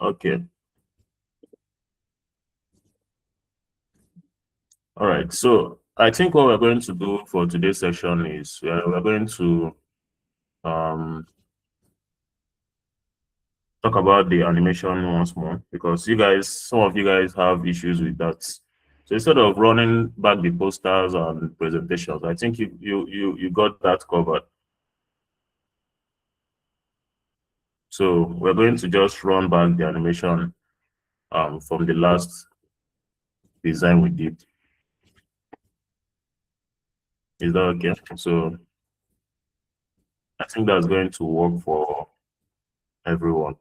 Okay. All right. So I think what we're going to do for today's session is we're going to um, talk about the animation once more because some of you guys have issues with that. So instead of running back the posters and presentations, I think you got that covered. So we're going to just run back the animation from the last design we did. Is that okay? So I think that's going to work for everyone.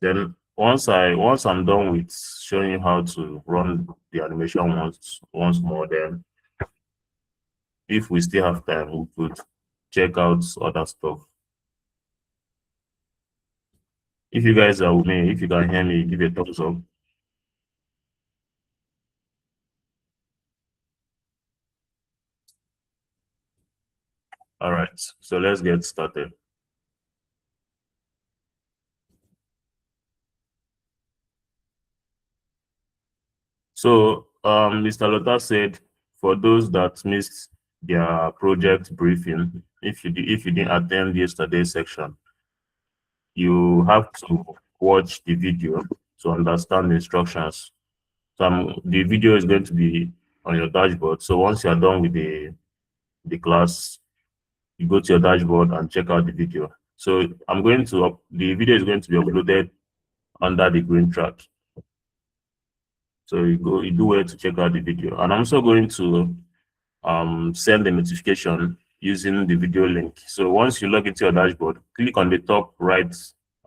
Then once I'm done with showing you how to run the animation once more, then if we still have time, we could check out other stuff. If you guys are with me, if you can hear me, give a thumbs up. All right, so let's get started. So Mr. Lota said for those that missed their project briefing, if you didn't attend yesterday's section, you have to watch the video to understand the instructions. So the video is going to be on your dashboard. So once you are done with the class, you go to your dashboard and check out the video. So the video is going to be uploaded under the green track. So you do well to check out the video. And I'm also going to send a notification using the video link. So once you log into your dashboard, click on the top right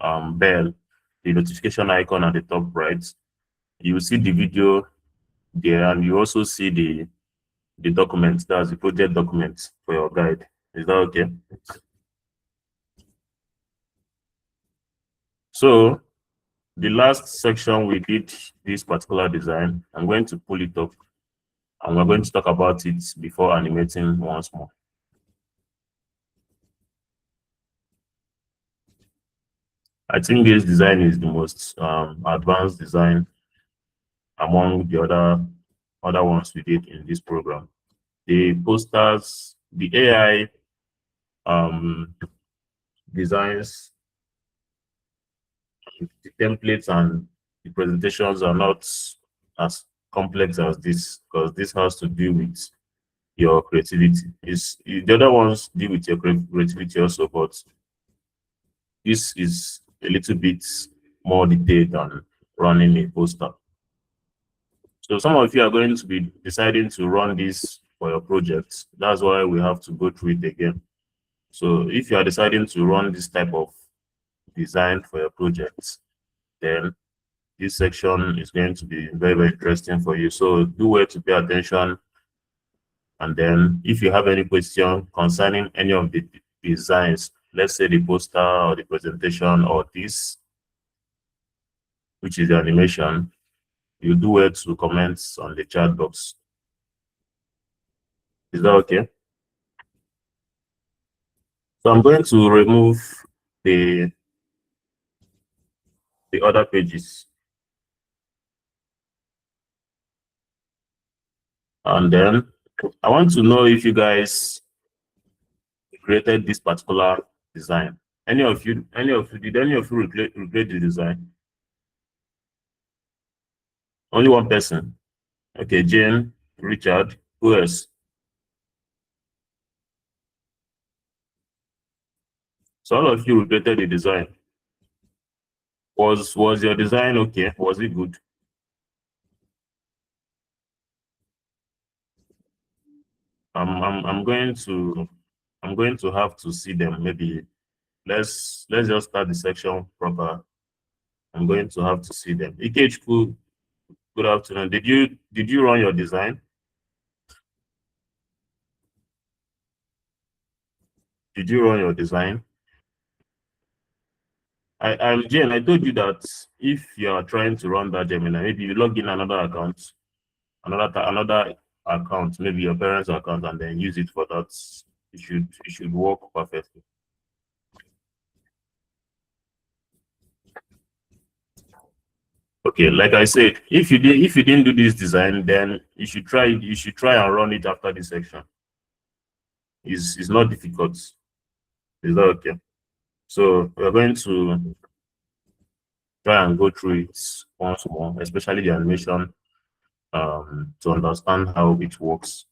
bell, the notification icon at the top right. You will see the video there, and you also see the document, that's the project document for your guide. Is that okay? So the last section we did this particular design, I'm going to pull it up and we're going to talk about it before animating once more. I think this design is the most advanced design among the other ones we did in this program. The posters, the AI designs, the templates and the presentations are not as complex as this because this has to do with your creativity. The other ones deal with your creativity also, but this is a little bit more detailed than running a poster. So some of you are going to be deciding to run this for your project. That's why we have to go through it again. So if you are deciding to run this type of design for your project, then this section is going to be very, very interesting for you. So do well to pay attention. And then if you have any question concerning any of the designs, let's say the poster or the presentation or this, which is the animation, you do well to comment on the chat box. Is that okay? So I'm going to remove the other pages. And then I want to know if you guys created this particular design. Did any of you regret the design? Only one person. Okay, Jane, Richard, who else? So all of you regretted the design. Was your design okay? Was it good? I'm going to have to see them. Maybe let's just start the section proper. I'm going to have to see them. Ikechukwu, good afternoon. Did you run your design? Did you run your design? I'm Jane. I told you that if you are trying to run that Gemini, maybe you log in another account, another account, maybe your parents' account, and then use it for that. It should work perfectly. Okay, like I said, if you didn't do this design, then you should try and run it after this section. It's not difficult. Is that okay? So we're going to try and go through it once more, especially the animation, to understand how it works.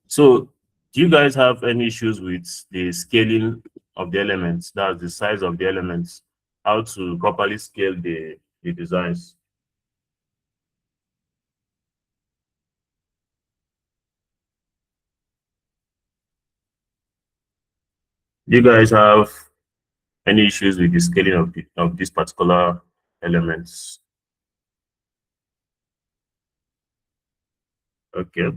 So, do you guys have any issues with the scaling of the elements? That's the size of the elements, how to properly scale the designs. Do you guys have any issues with the scaling of these particular elements? Okay.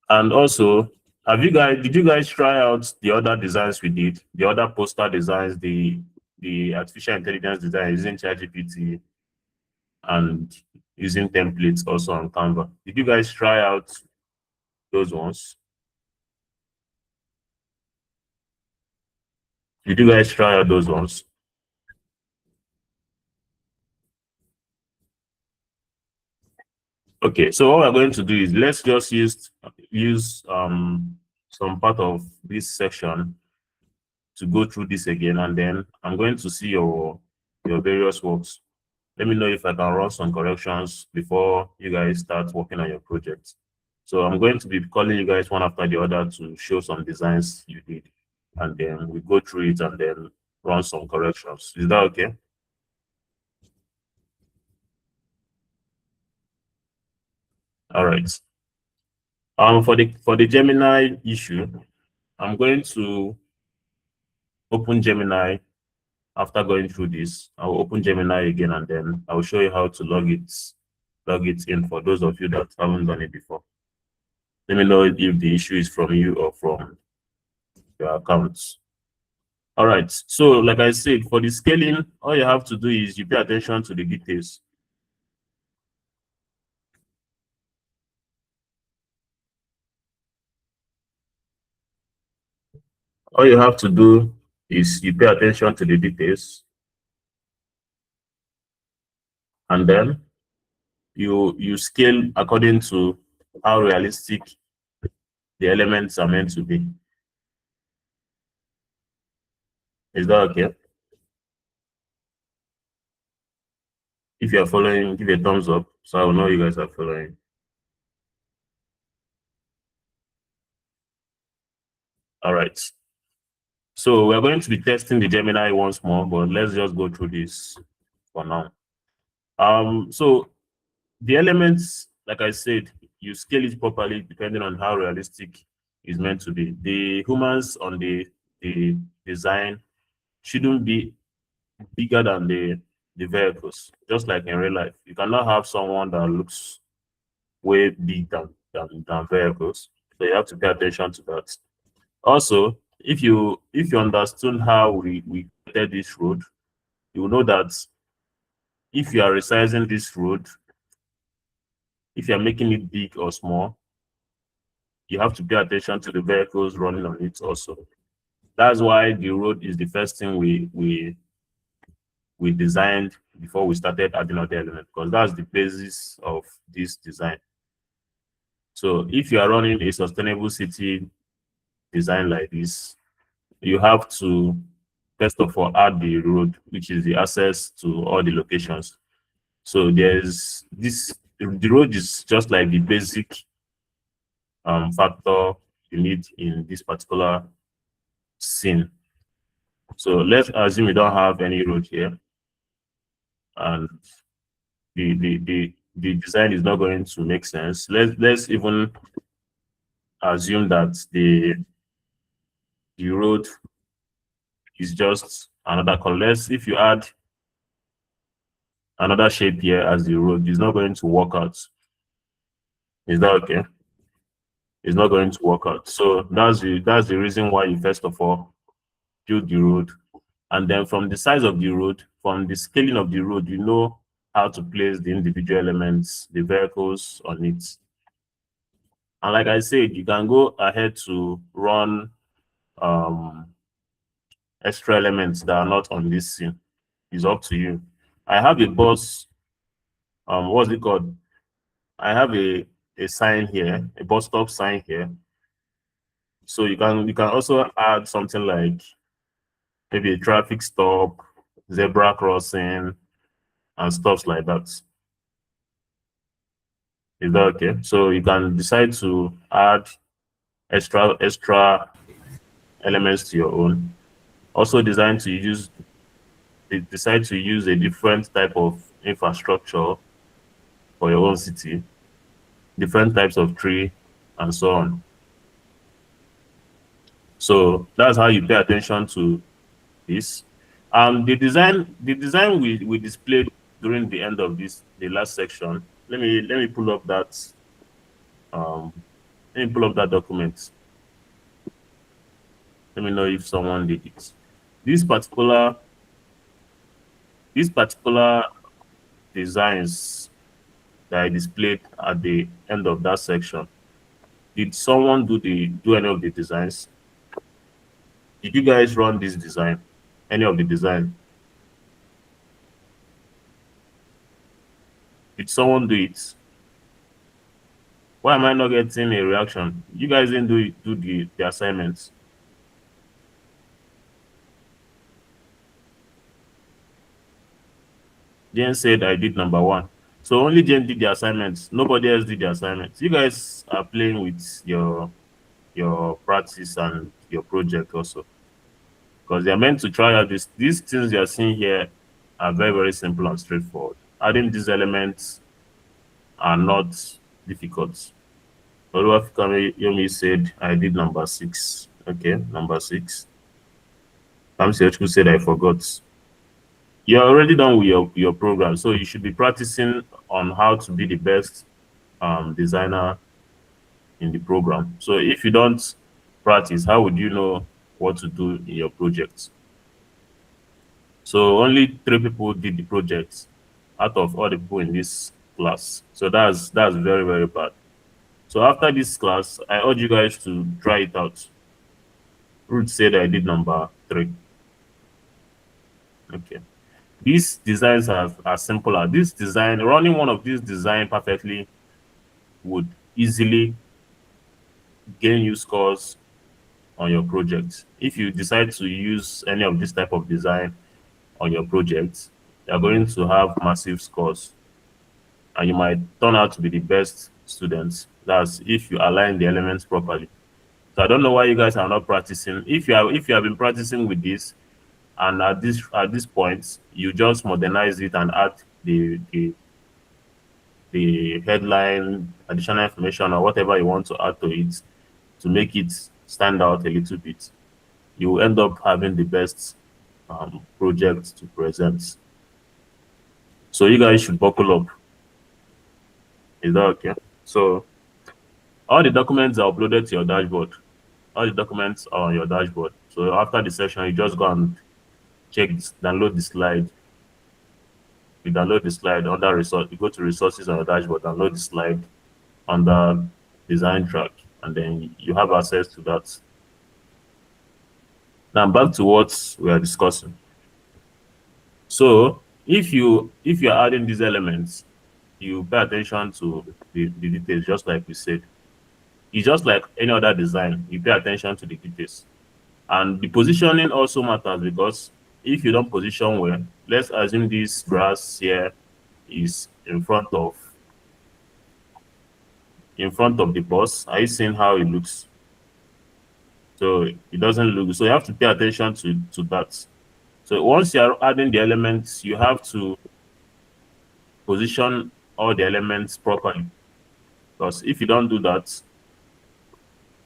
And also, did you guys try out the other designs we did, the other poster designs, the artificial intelligence design using ChatGPT and using templates also on Canva? Did you guys try out those ones? Did you guys try out those ones? Okay, so what we're going to do is let's just use some part of this section to go through this again, and then I'm going to see your various works. Let me know if I can run some corrections before you guys start working on your project. So I'm going to be calling you guys one after the other to show some designs you did, and then we go through it and then run some corrections. Is that okay? All right. For the Gemini issue, I'm going to open Gemini after going through this. I'll open Gemini again and then I'll show you how to log it in for those of you that haven't done it before. Let me know if the issue is from you or from your accounts. All right. So, like I said, for the scaling, all you have to do is you pay attention to the details. All you have to do is you pay attention to the details, and then you scale according to how realistic the elements are meant to be. Is that okay? If you are following, give a thumbs up so I will know you guys are following. All right. So we're going to be testing the Gemini once more, but let's just go through this for now. So the elements, like I said, you scale it properly depending on how realistic it's meant to be. The humans on the design shouldn't be bigger than the vehicles, just like in real life. You cannot have someone that looks way big than vehicles. So you have to pay attention to that. Also, if you understood how we created this road, you will know that if you are resizing this road, if you are making it big or small, you have to pay attention to the vehicles running on it also. That's why the road is the first thing we designed before we started adding other elements, because that's the basis of this design. So if you are running a sustainable city design like this, you have to first of all add the road, which is the access to all the locations. So there's this the road is just like the basic factor you need in this particular scene. So let's assume we don't have any road here, and the design is not going to make sense. Let's even assume that the road is just another color. If you add another shape here as the road, it's not going to work out. Is that okay? It's not going to work out. So that's the reason why you first of all build the road, and then from the size of the road, from the scaling of the road, you know how to place the individual elements, the vehicles on it. And like I said, you can go ahead to run um, extra elements that are not on this scene. It's up to you. I have a bus. What's it called? I have a sign here, a bus stop sign here. So you can also add something like maybe a traffic stop, zebra crossing, and stuff like that. Is that okay? So you can decide to add extra elements to your own. Also decide to use a different type of infrastructure for your own city, different types of tree, and so on. So that's how you pay attention to this. The design we displayed during the end of the last section. Let me pull up um that document. Let me know if someone did it. This particular these particular designs that I displayed at the end of that section. Did someone do any of the designs? Did you guys run this design? Any of the design? Did someone do it? Why am I not getting a reaction? You guys didn't do the assignments. Jane said I did number one. So only Jane did the assignments. Nobody else did the assignments. You guys are playing with your practice and your project also. Because they are meant to try out these things you are seeing here are very, very simple and straightforward. Adding these elements are not difficult. Oluwafikami Yomi said I did number 6. Okay, number 6. Kamsi said I forgot. You're already done with your program, so you should be practicing on how to be the best designer in the program. So if you don't practice, how would you know what to do in your project? So only 3 people did the project out of all the people in this class. So that's very, very bad. So after this class, I urge you guys to try it out. Ruth said I did number 3. Okay. These designs are simple. This design, running one of these design perfectly would easily gain you scores on your project. If you decide to use any of this type of design on your project, you're going to have massive scores. And you might turn out to be the best students. That's if you align the elements properly. So I don't know why you guys are not practicing. If you have been practicing with this, and at this point you just modernize it and add the headline, additional information, or whatever you want to add to it to make it stand out a little bit, you will end up having the best project to present. So you guys should buckle up. Is that okay? So all the documents are uploaded to your dashboard. All the documents are on your dashboard. So after the session, you just go and download the slide. You download the slide under resource. You go to resources on your dashboard, download the slide under design track, and then you have access to that. Now back to what we are discussing. So if you're adding these elements, you pay attention to the details, just like we said. It's just like any other design. You pay attention to the details. And the positioning also matters, because if you don't position well, let's assume this grass here is in front of the bus. Are you seeing how it looks? So it doesn't look good. So you have to pay attention to that. So once you are adding the elements, you have to position all the elements properly. Because if you don't do that,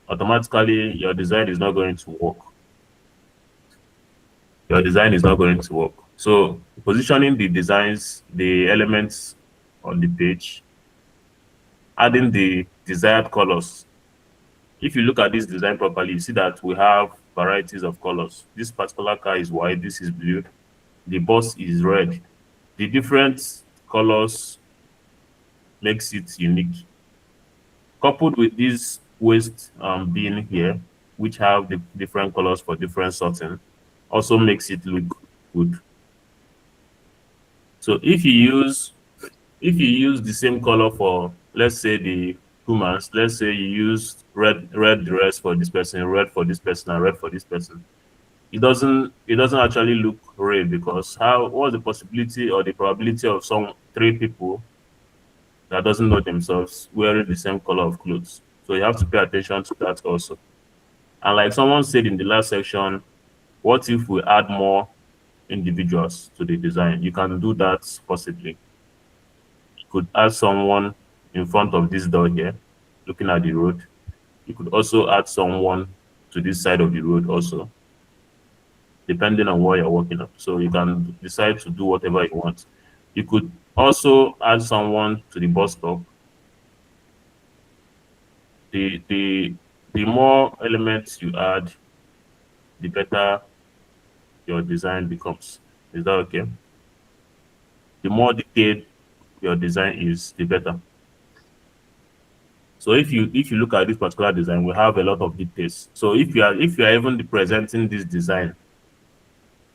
automatically your design is not going to work. Your design is not going to work. So positioning the elements on the page, adding the desired colors. If you look at this design properly, you see that we have varieties of colors. This particular car is white, this is blue, the bus is red. The different colors makes it unique. Coupled with this waste bin here, which have the different colors for different sorting, also makes it look good. So if you use the same color for, let's say, the humans, let's say you use red dress for this person, red for this person, and red for this person, it doesn't actually look real, because what's the possibility or the probability of some three people that doesn't know themselves wearing the same color of clothes? So you have to pay attention to that also. And like someone said in the last section, what if we add more individuals to the design? You can do that possibly. You could add someone in front of this door here, looking at the road. You could also add someone to this side of the road also, depending on what you're working on. So you can decide to do whatever you want. You could also add someone to the bus stop. The more elements you add, the better your design becomes. Is that okay? The more detailed your design is, the better. So if you look at this particular design, we have a lot of details. So if you are even presenting this design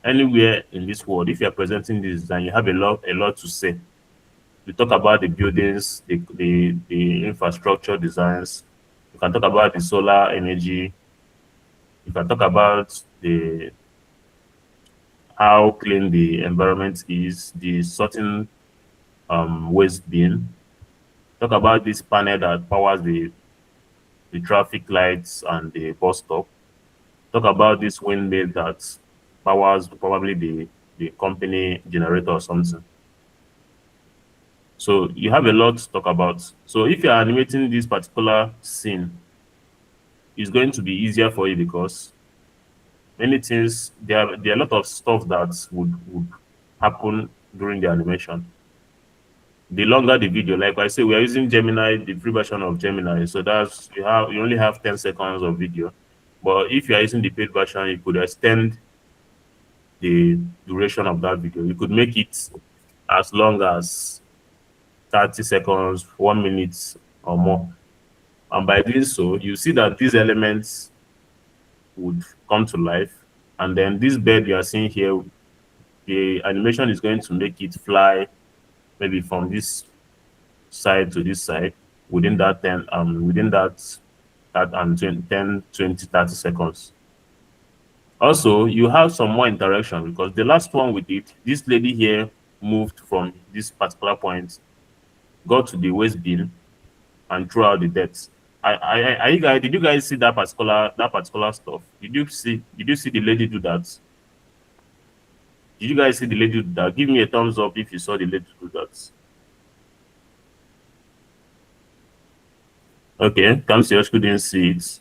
anywhere in this world, if you are presenting this design, you have a lot to say. You talk about the buildings, the infrastructure designs. You can talk about the solar energy. You can talk about the how clean the environment is, the sorting waste bin. Talk about this panel that powers the traffic lights and the bus stop. Talk about this windmill that powers probably the company generator or something. So you have a lot to talk about. So if you're animating this particular scene, it's going to be easier for you, because many things, there are a lot of stuff that would happen during the animation. The longer the video, like I say, we are using Gemini, the free version of Gemini. So that's you only have 10 seconds of video. But if you are using the paid version, you could extend the duration of that video. You could make it as long as 30 seconds, 1 minute or more. And by doing so, you see that these elements would come to life. And then this bird you are seeing here, the animation is going to make it fly maybe from this side to this side within that 10, 20, 30 seconds. Also, you have some more interaction, because the last one we did, this lady here moved from this particular point, got to the waste bin, and threw out the debt. Did you guys see that particular stuff? Did you see the lady do that? Did you guys see the lady do that? Give me a thumbs up if you saw the lady do that. Okay, Kamsi couldn't see it.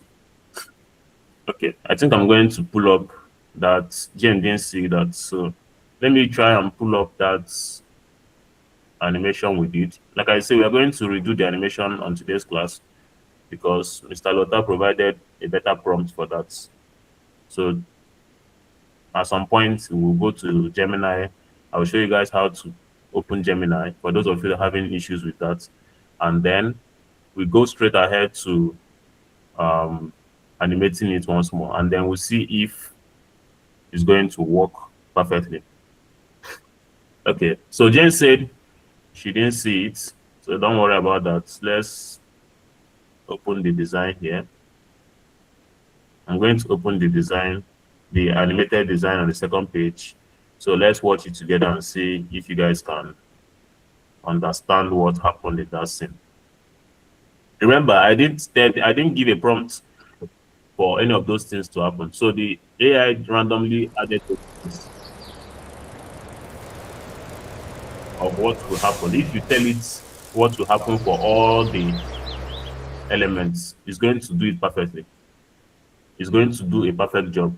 Okay, I think I'm going to pull up that. Jen didn't see that, so let me try and pull up that animation we did. Like I said, we are going to redo the animation on today's class, because Mr. Lotta provided a better prompt for that. So at some point, we'll go to Gemini. I'll show you guys how to open Gemini for those of you that are having issues with that. And then we go straight ahead to animating it once more. And then we'll see if it's going to work perfectly. Okay, so Jen said she didn't see it. So don't worry about that. Let's open the design here. I'm going to open the design, the animated design on the second page. So let's watch it together and see if you guys can understand what happened in that scene. Remember, I didn't give a prompt for any of those things to happen. So the AI randomly added those things of what will happen. If you tell it what will happen for all the elements, it's going to do it perfectly. It's going to do a perfect job.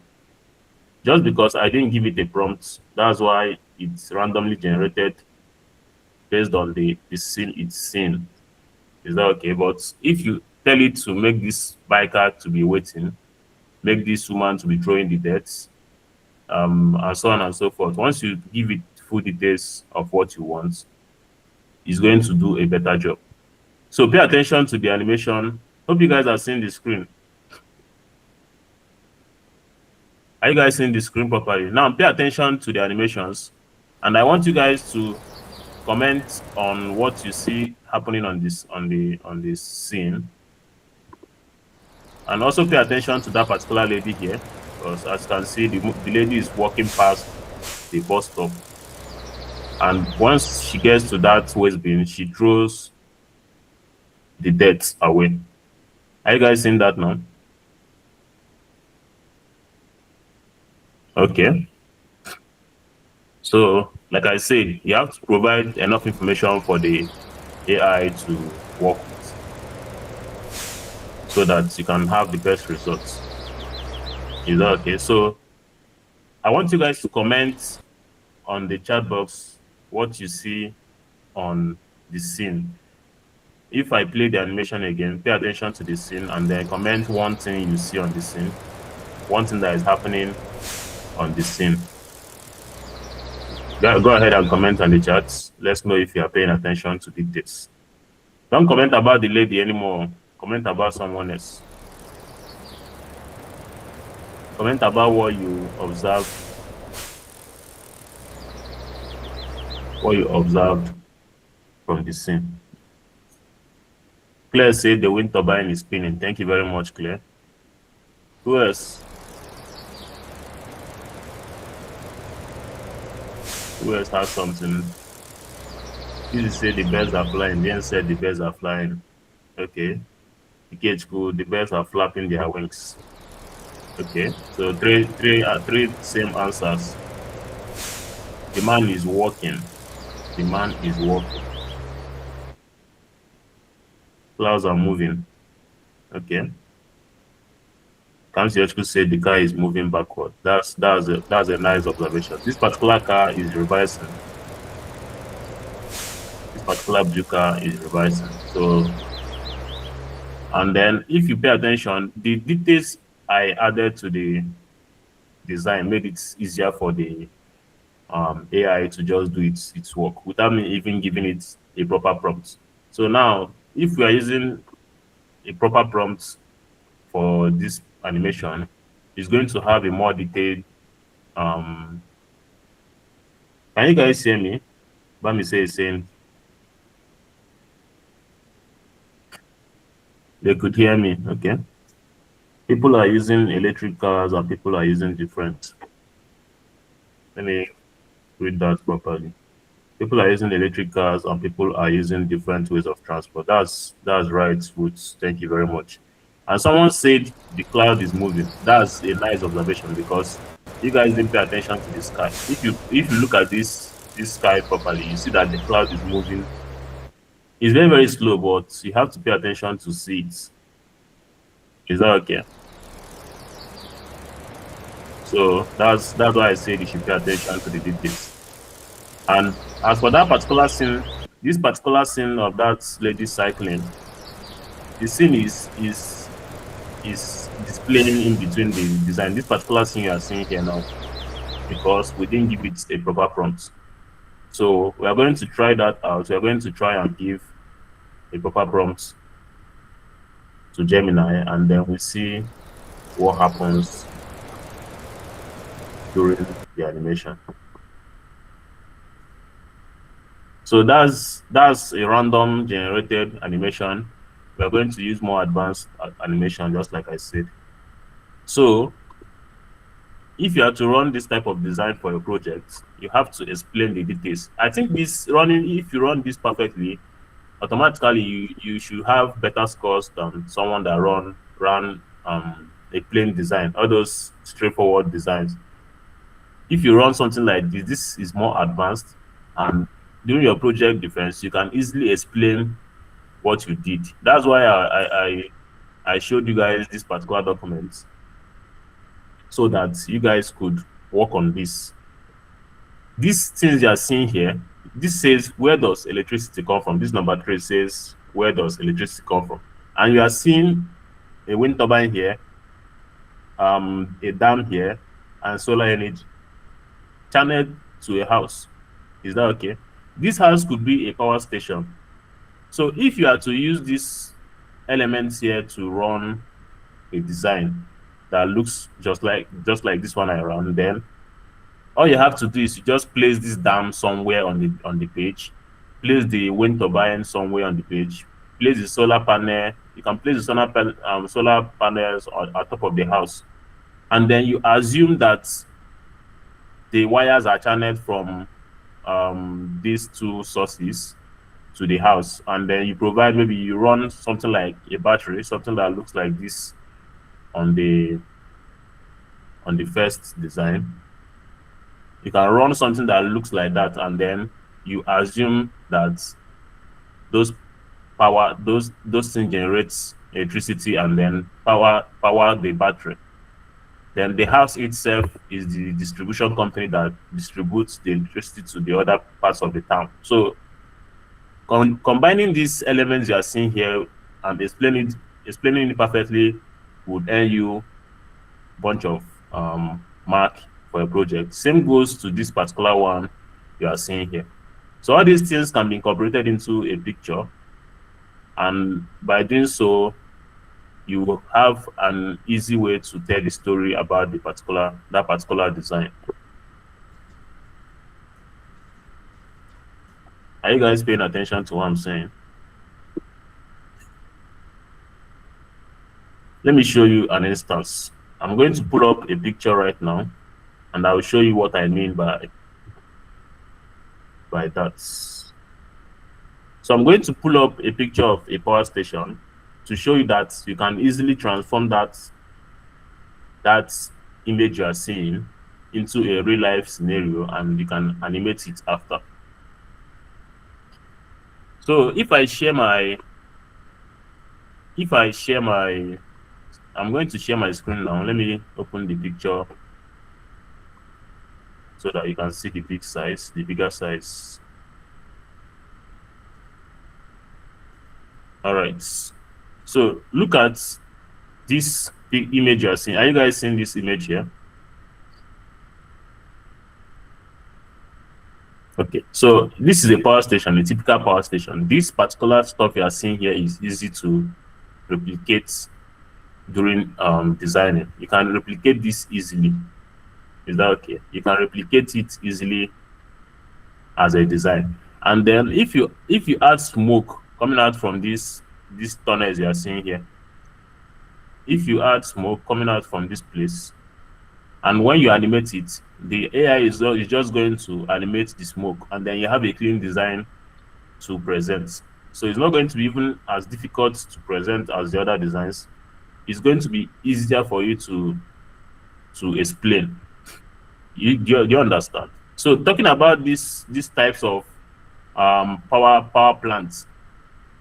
Just because I didn't give it a prompt, that's why it's randomly generated based on the scene it's seen. Is that okay? But if you tell it to make this biker to be waiting, make this woman to be throwing the deaths, and so on and so forth, once you give it full details of what you want, it's going to do a better job. So pay attention to the animation. Hope you guys are seeing the screen. Are you guys seeing the screen properly? Now pay attention to the animations, and I want you guys to comment on what you see happening on this scene, and also pay attention to that particular lady here, because as you can see, the lady is walking past the bus stop, and once she gets to that waste bin, she throws the dirt away. Are you guys seeing that now? Okay. So, like I said, you have to provide enough information for the AI to work with, so that you can have the best results. Is that okay? So I want you guys to comment on the chat box what you see on the scene. If I play the animation again, pay attention to the scene and then comment one thing you see on the scene, one thing that is happening on the scene. Go ahead and comment on the chat. Let's know if you are paying attention to details. Don't comment about the lady anymore. Comment about someone else. Comment about what you observed. What you observed from the scene. Claire said the wind turbine is spinning. Thank you very much, Claire. Who else? Who else has something? You said the birds are flying. Then said the birds are flying. Okay. The cage cool. The birds are flapping their wings. Okay. So three same answers. The man is walking. The man is walking. Clouds are moving. Okay. Kamsi said the car is moving backward. That's a nice observation. This particular car is reversing. This particular blue car is reversing. So, and then if you pay attention, the details I added to the design made it easier for the AI to just do its work without me even giving it a proper prompt. So now, if we are using a proper prompt for this animation, it's going to have a more detailed. Can you guys hear me? Bami is saying they could hear me. Okay. People are using electric cars and people are using different. Let me read that properly. People are using electric cars and people are using different ways of transport. That's right, Roots. Thank you very much. And someone said the cloud is moving. That's a nice observation because you guys didn't pay attention to the sky. If you look at this sky properly, you see that the cloud is moving. It's very, very slow, but you have to pay attention to see it. Is that okay? So that's why I said you should pay attention to the details. And as for that particular scene, this particular scene of that lady cycling, the scene is displaying in between the design. This particular scene you are seeing here now, because we didn't give it a proper prompt. So we are going to try that out. We are going to try and give a proper prompt to Gemini, and then we see what happens during the animation. So that's a random generated animation. We are going to use more advanced animation, just like I said. So if you are to run this type of design for your project, you have to explain the details. I think if you run this perfectly, automatically you should have better scores than someone that ran a plain design, all those straightforward designs. If you run something like this is more advanced, and during your project defense, you can easily explain what you did. That's why I showed you guys this particular document, so that you guys could work on this. These things you are seeing here, this says, where does electricity come from? This number 3 says, where does electricity come from? And you are seeing a wind turbine here, a dam here, and solar energy channeled to a house. Is that okay? This house could be a power station. So if you are to use these elements here to run a design that looks just like this one I ran, then all you have to do is you just place this dam somewhere on the page, place the wind turbine somewhere on the page, place the solar panel. You can place the solar panels on top of the house, and then you assume that the wires are channeled from these two sources to the house, and then you provide, maybe you run something like a battery, something that looks like this on the first design. You can run something that looks like that, and then you assume that those those things generates electricity and then power the battery. Then the house itself is the distribution company that distributes the electricity to the other parts of the town. So combining these elements you are seeing here and explaining it perfectly would earn you a bunch of mark for a project. Same goes to this particular one you are seeing here. So all these things can be incorporated into a picture, and by doing so, you will have an easy way to tell the story about that particular design. Are you guys paying attention to what I'm saying? Let me show you an instance. I'm going to pull up a picture right now, and I will show you what I mean by that. So I'm going to pull up a picture of a power station to show you that you can easily transform that image you are seeing into a real life scenario, and you can animate it after. So if I share my I'm going to share my screen now. Let me open the picture so that you can see the bigger size. All right. So look at this big image you are seeing. Are you guys seeing this image here? Okay. So this is a power station, a typical power station. This particular stuff you are seeing here is easy to replicate during designing. You can replicate this easily. Is that okay? You can replicate it easily as a design. And then if you add smoke coming out from these tunnels you are seeing here, if you add smoke coming out from this place, and when you animate it, the AI is just going to animate the smoke, and then you have a clean design to present. So it's not going to be even as difficult to present as the other designs. It's going to be easier for you to explain. Do you understand? So talking about these types of power plants,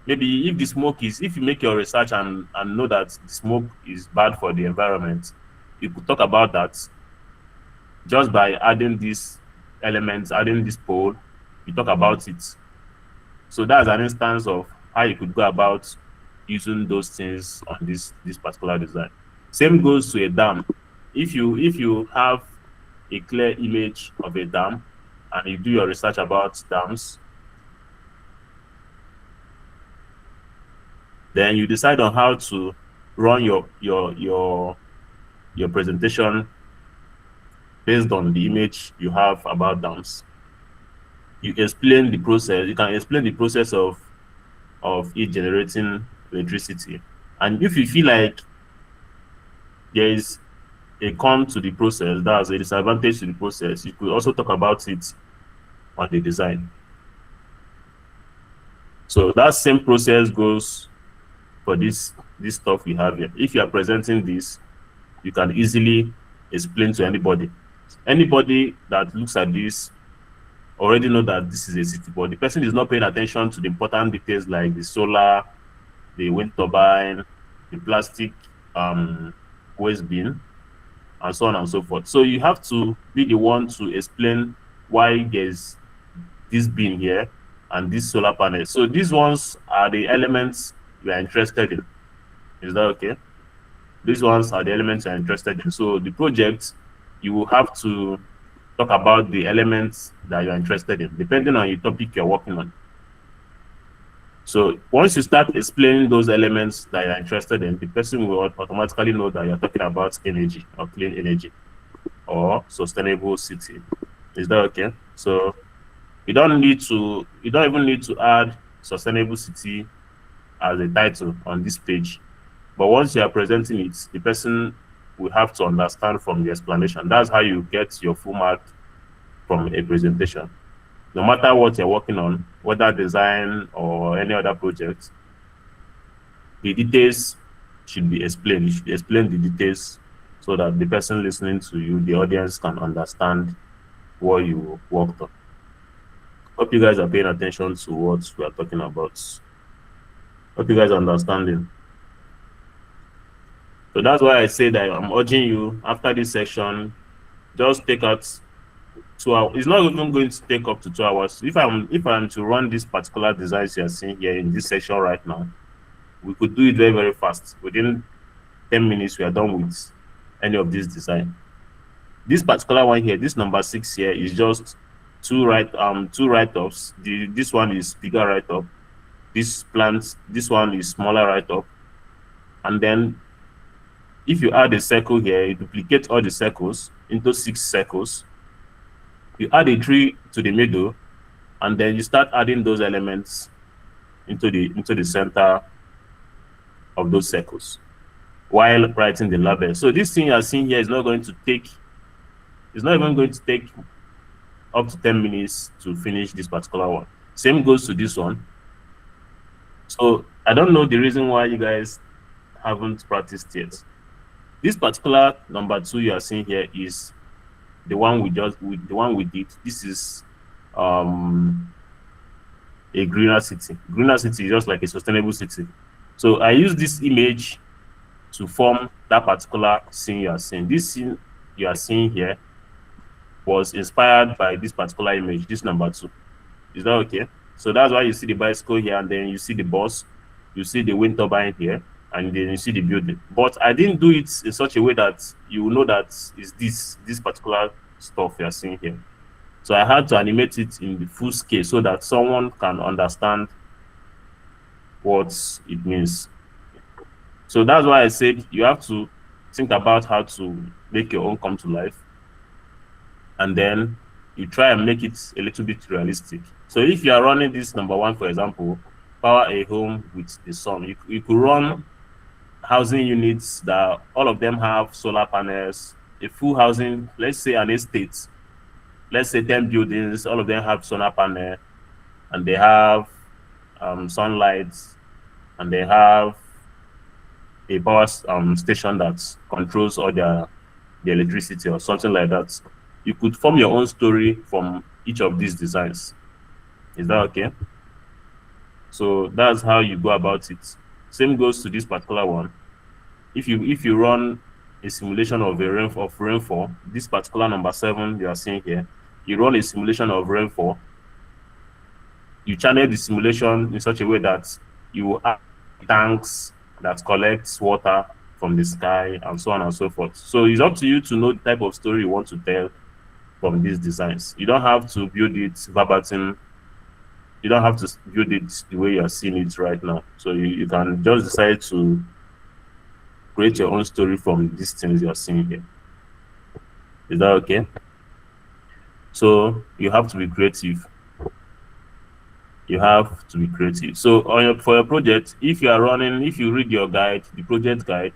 maybe if you make your research and know that the smoke is bad for the environment, you could talk about that just by adding these elements, adding this pole. You talk about it. So that's an instance of how you could go about using those things on this particular design. Same goes to a dam. If you have a clear image of a dam and you do your research about dams, then you decide on how to run your presentation based on the image you have about dams. You explain the process. You can explain the process of it generating electricity. And if you feel like there is a con to the process, that's a disadvantage to the process, you could also talk about it on the design. So that same process goes for this stuff we have here. If you are presenting this, you can easily explain to anybody. Anybody that looks at this already know that this is a city, but the person is not paying attention to the important details like the solar, the wind turbine, the plastic waste bin, and so on and so forth. So you have to be the one to explain why there's this bin here and this solar panel. So these ones are the elements you are interested in. Is that okay? These ones are the elements you are interested in. So the project, you will have to talk about the elements that you are interested in, depending on the topic you're working on. So once you start explaining those elements that you're interested in, the person will automatically know that you're talking about energy or clean energy or sustainable city. Is that okay? So You don't even need to add sustainable city as a title on this page. But once you are presenting it, the person will have to understand from the explanation. That's how you get your full mark from a presentation. No matter what you're working on, whether design or any other project, the details should be explained. You should explain the details so that the person listening to you, the audience, can understand what you worked on. Hope you guys are paying attention to what we are talking about. Hope you guys are understanding. So that's why I say that I'm urging you after this section, just take out 2 hours. It's not even going to take up to 2 hours. If I'm to run this particular designs you're seeing here in this section right now, we could do it very, very fast. Within 10 minutes, we are done with any of this design. This particular one here, this number 6 here, is just two write-ups. This one is bigger write-up. This one is smaller write-up. And then if you add a circle here, you duplicate all the circles into 6 circles. You add a tree to the middle, and then you start adding those elements into the center of those circles while writing the label. So this thing you're seeing here is not even going to take up to 10 minutes to finish this particular one. Same goes to this one. So I don't know the reason why you guys haven't practiced yet. This particular number 2 you are seeing here is the one we did. This is a greener city. Greener city is just like a sustainable city. So I use this image to form that particular scene you are seeing. This scene you are seeing here was inspired by this particular image, this number 2. Is that okay? So that's why you see the bicycle here, and then you see the bus, you see the wind turbine here, and then you see the building. But I didn't do it in such a way that you will know that is this particular stuff you're seeing here. So I had to animate it in the full scale so that someone can understand what it means. So that's why I said you have to think about how to make your own come to life, and then you try and make it a little bit realistic. So if you are running this number 1, for example, power a home with the sun, you could run housing units that all of them have solar panels, a full housing, let's say an estate, let's say 10 buildings, all of them have solar panel, and they have sunlight, and they have a power station that controls all the electricity or something like that. You could form your own story from each of these designs. Is that okay? So that's how you go about it. Same goes to this particular one. If you run a simulation of rainfall, this particular number 7 you are seeing here, you run a simulation of rainfall. You channel the simulation in such a way that you will have tanks that collects water from the sky and so on and so forth. So it's up to you to know the type of story you want to tell from these designs. You don't have to build it verbatim. You don't have to build it the way you are seeing it right now. So you can just decide to create your own story from these things you are seeing here. Is that okay? So you have to be creative. You have to be creative. So for your project, if you read your guide, the project guide,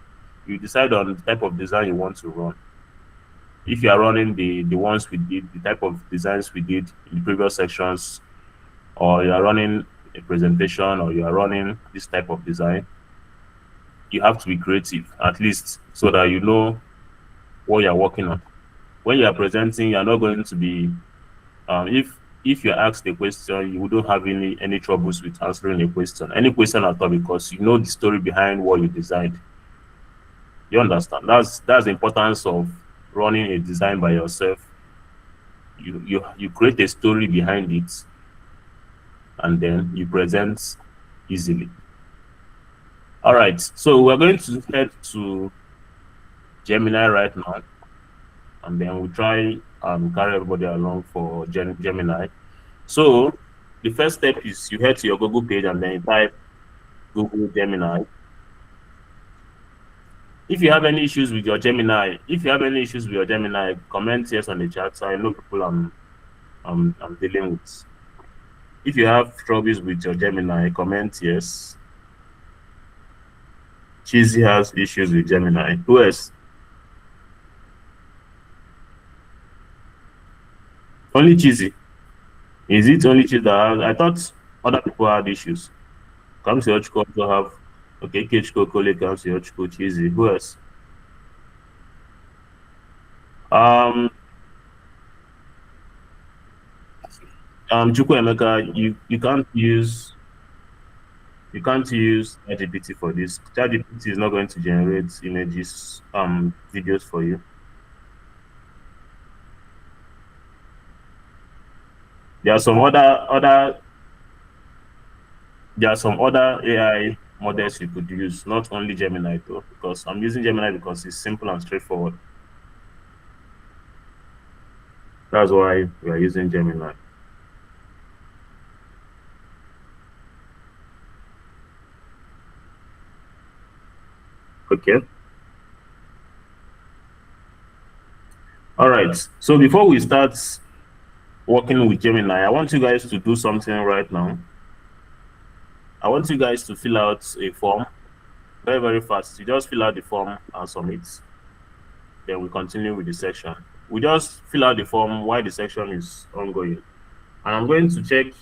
you decide on the type of design you want to run. If you are running the ones we did, the type of designs we did in the previous sections, or you are running a presentation, or you are running this type of design, you have to be creative, at least so that you know what you're working on. When you are presenting, you're not going to be if you're asked a question, you wouldn't have any troubles with answering a question, any question at all, because you know the story behind what you designed. You understand? That's the importance of running a design by yourself. You create a story behind it, and then you present easily. All right, so we're going to head to Gemini right now, and then we'll try and carry everybody along for Gemini. So the first step is you head to your Google page and then you type Google Gemini. If you have any issues with your Gemini, comment yes on the chat so I know people I'm dealing with. If you have troubles with your Gemini, comment yes. Cheesy has issues with Gemini. Who else? Only Cheesy. Is it only Cheesy that has? I thought other people had issues. Comes to Ochko also have. Okay, Kechko, Kole comes to Ochko, Cheesy. Who else? Um, Chukwu Emeka, you can't use ChatGPT for this. ChatGPT is not going to generate images, videos for you. There are some other AI models you could use, not only Gemini though, because I'm using Gemini because it's simple and straightforward. That's why we are using Gemini. Okay. All right. So before we start working with Gemini, I want you guys to do something right now. I want you guys to fill out a form very, very fast. You just fill out the form and submit. Then we continue with the section. We just fill out the form while the section is ongoing. And I'm going to check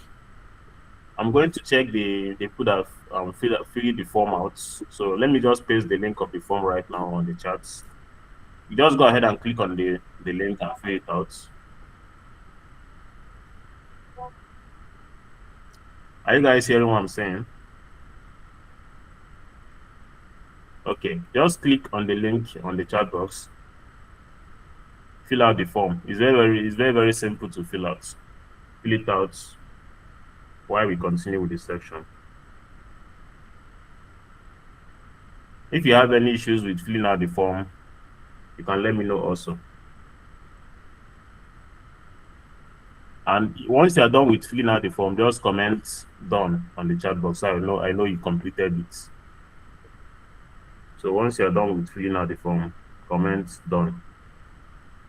the people that fill the form out. So let me just paste the link of the form right now on the chat. You just go ahead and click on the link and fill it out. Are you guys hearing what I'm saying? Okay, just click on the link on the chat box. Fill out the form. It's very, very simple to fill out. Fill it out while we continue with the section. If you have any issues with filling out the form, you can let me know also. And once you are done with filling out the form, just comment done on the chat box. I know you completed it. So once you're done with filling out the form, comment done.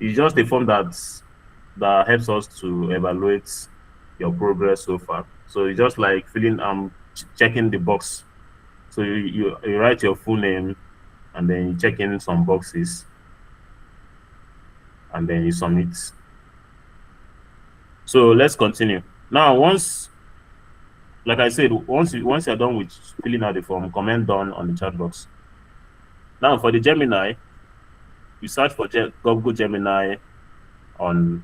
It's just a form that helps us to evaluate your progress so far. So it's just like filling checking the box. So you write your full name and then you check in some boxes and then you submit. So let's continue. Now like I said, once you're done with filling out the form, comment done on the chat box. Now for the Gemini, you search for Google Gemini on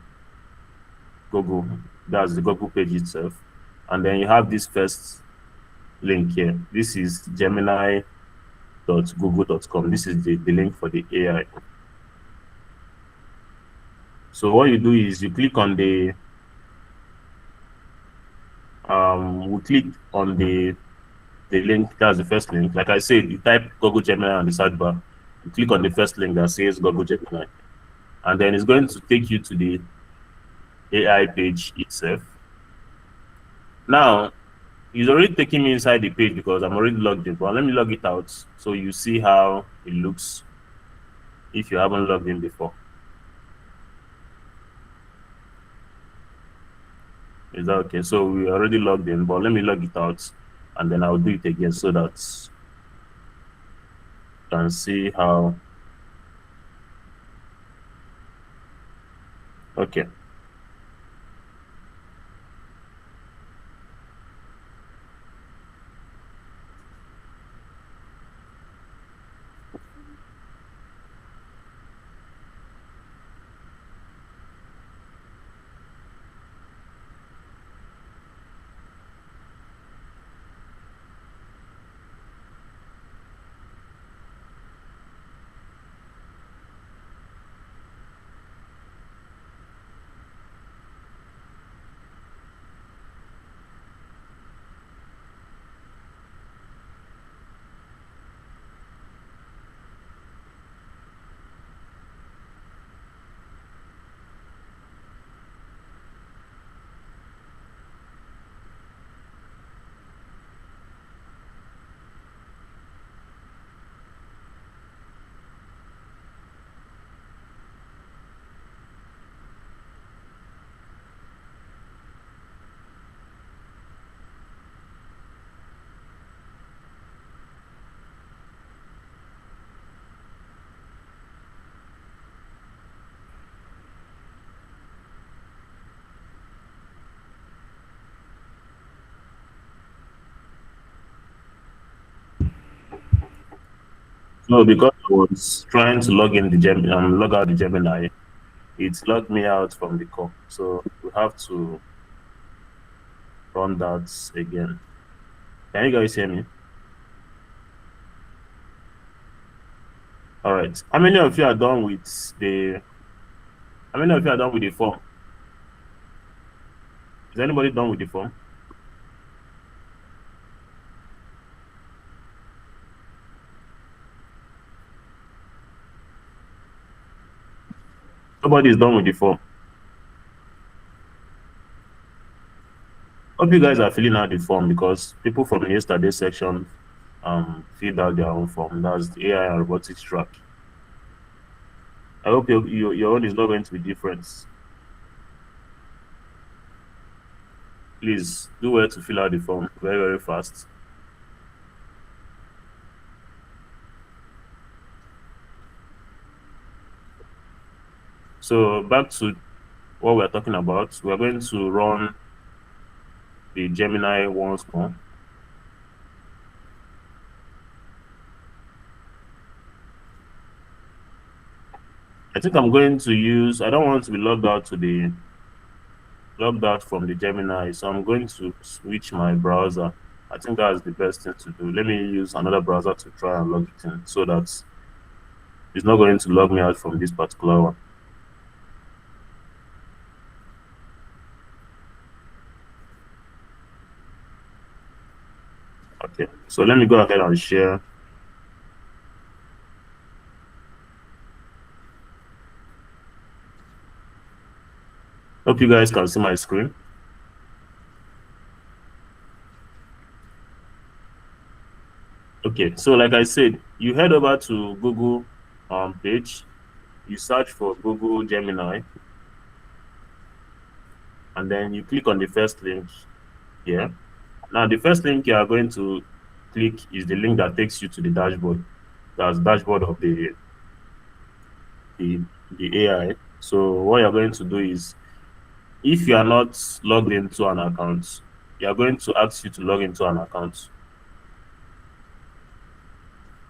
Google. That's the Google page itself. And then you have this first link here. This is gemini.google.com. This is the link for the AI. So what you do is you click on we click on the link. That's the first link. Like I said, you type Google Gemini on the search bar. You click on the first link that says Google Gemini, and then it's going to take you to the AI page itself. Now, it's already taking me inside the page because I'm already logged in. But let me log it out so you see how it looks if you haven't logged in before. Is that okay? So we already logged in, but let me log it out and then I'll do it again so that you can see how. Okay. So because I was trying to log out the Gemini, it logged me out from the call. So we have to run that again. Can you guys hear me? All right. How many of you are done with the? How many of you are done with the form? Is anybody done with the form? Nobody is done with the form. Hope you guys are filling out the form because people from yesterday's section filled out their own form. That's the AI and robotics track. I hope your own is not going to be different. Please do well to fill out the form very, very fast. So back to what we're talking about. We're going to run the Gemini once more. I think I'm going to use, I don't want to be logged out from the Gemini, so I'm going to switch my browser. I think that's the best thing to do. Let me use another browser to try and log it in so that it's not going to log me out from this particular one. Okay, so let me go ahead and share. Hope you guys can see my screen. Okay, so like I said, you head over to Google page, you search for Google Gemini, and then you click on the first link here. Now, the first link you are going to click is the link that takes you to the dashboard. That's dashboard of the, the AI. So what you're going to do is, if you are not logged into an account, you are going to ask you to log into an account.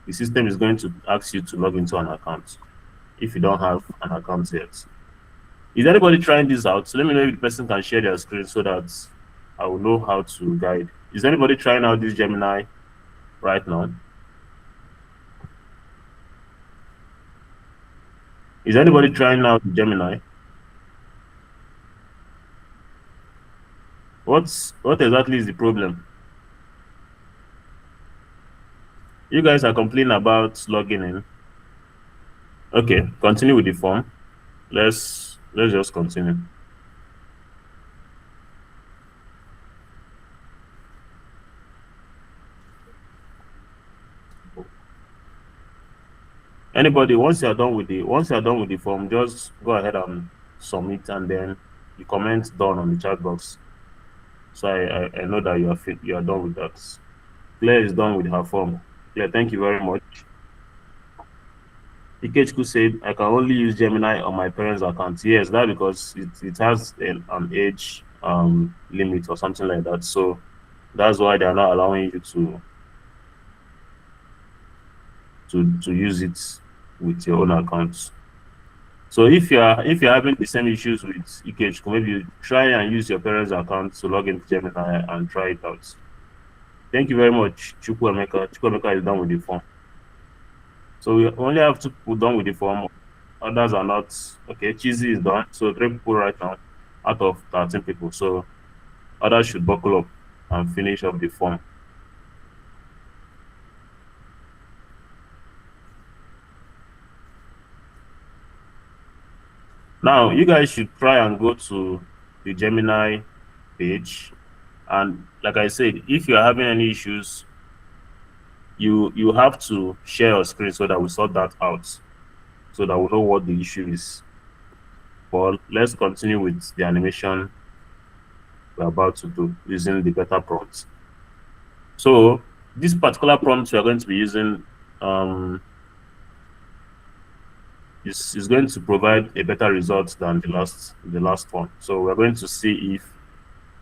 The system is going to ask you to log into an account if you don't have an account yet. Is anybody trying this out? So let me know if the person can share their screen so that I will know how to guide. Is anybody trying out this Gemini right now? Is anybody trying out Gemini? What exactly is the problem? You guys are complaining about logging in. Okay, continue with the form. Let's just continue. Anybody, once you are done with the form, just go ahead and submit, and then you comment done on the chat box. So I know that you are done with that. Claire is done with her form. Claire, thank you very much. Ikechku said, I can only use Gemini on my parents' account. Yes, that because it has an age limit or something like that. So that's why they are not allowing you to use it with your own accounts. So if you're having the same issues with Ikechku, maybe you try and use your parents' account to log into Gemini and try it out. Thank you very much, Chukwuemeka. Chukwuemeka is done with the form. So we only have 2 people done with the form. Others are not. Okay, Cheesy is done. So 3 people right now out of 13 people. So others should buckle up and finish up the form. Now you guys should try and go to the Gemini page. And like I said, if you're having any issues, you have to share your screen so that we sort that out, so that we know what the issue is. But let's continue with the animation we're about to do using the beta prompt. So this particular prompt we are going to be using is going to provide a better result than the last one. So we're going to see if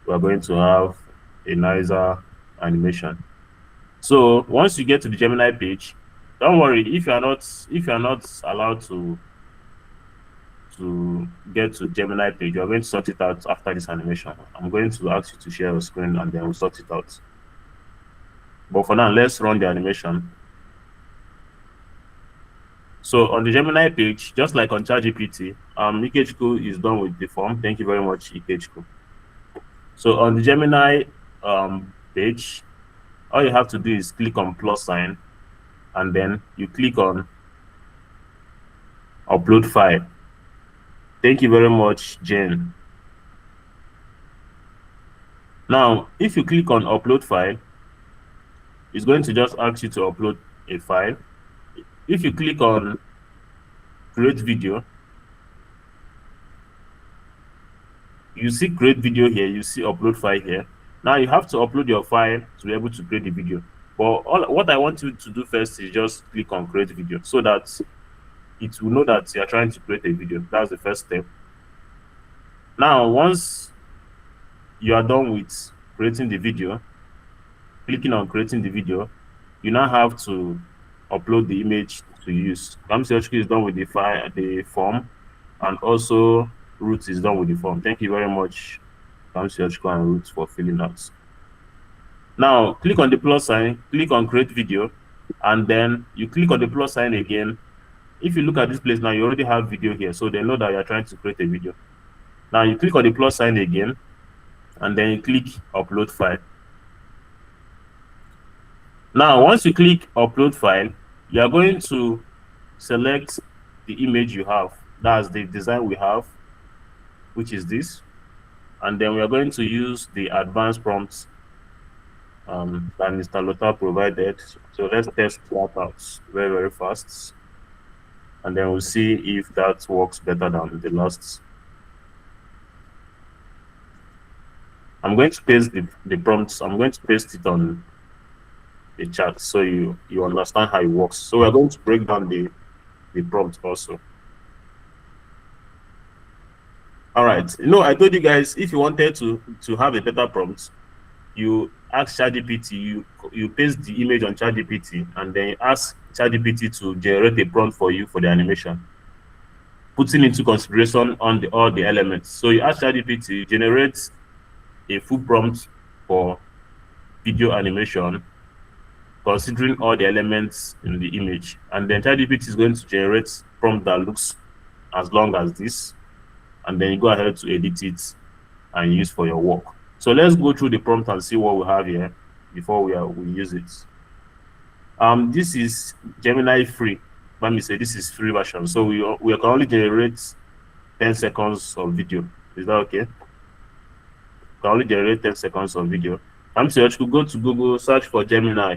we're going to have a nicer animation. So once you get to the Gemini page, Don't worry if you are not allowed to get to Gemini page. You're going to sort it out after this animation. I'm going to ask you to share your screen and then we'll sort it out. But for now, let's run the animation. So on the Gemini page, just like on ChatGPT, Ikechukwu is done with the form. Thank you very much, Ikechukwu. So on the Gemini page, all you have to do is click on plus sign, and then you click on upload file. Thank you very much, Jane. Now, if you click on upload file, it's going to just ask you to upload a file. If you click on create video, you see create video here, you see upload file here. Now you have to upload your file to be able to create the video. But what I want you to do first is just click on create video so that it will know that you are trying to create a video. That's the first step. Now, once you are done with creating the video, clicking on creating the video, you now have to upload the image to use. Kamsi is done with the file, the form, and also Root is done with the form. Thank you very much, Kamsi and Root, for filling out. Now, click on the plus sign, click on create video, and then you click on the plus sign again. If you look at this place now, you already have video here, so they know that you're trying to create a video. Now, you click on the plus sign again, and then you click upload file. Now, once you click upload file, you are going to select the image you have. That's the design we have, which is this. And then we are going to use the advanced prompts that Mr. Lothar provided. So let's test that out very, very fast. And then we'll see if that works better than the last. I'm going to paste the prompts. I'm going to paste it on the chat so you understand how it works. So we're going to break down the prompt also. All right. I told you guys, if you wanted to have a better prompt, you ask ChatGPT, you paste the image on ChatGPT, and then you ask ChatGPT to generate a prompt for you for the animation, putting into consideration on all the elements. So you ask ChatGPT, generate a full prompt for video animation, considering all the elements in the image, and then ChatGPT is going to generate prompt that looks as long as this, and then you go ahead to edit it and use for your work. So let's go through the prompt and see what we have here before we use it. This is Gemini free. Let me say this is free version. So we can only generate 10 seconds of video. Is that okay? We can only generate 10 seconds of video. I'm saying you could go to Google, search for Gemini.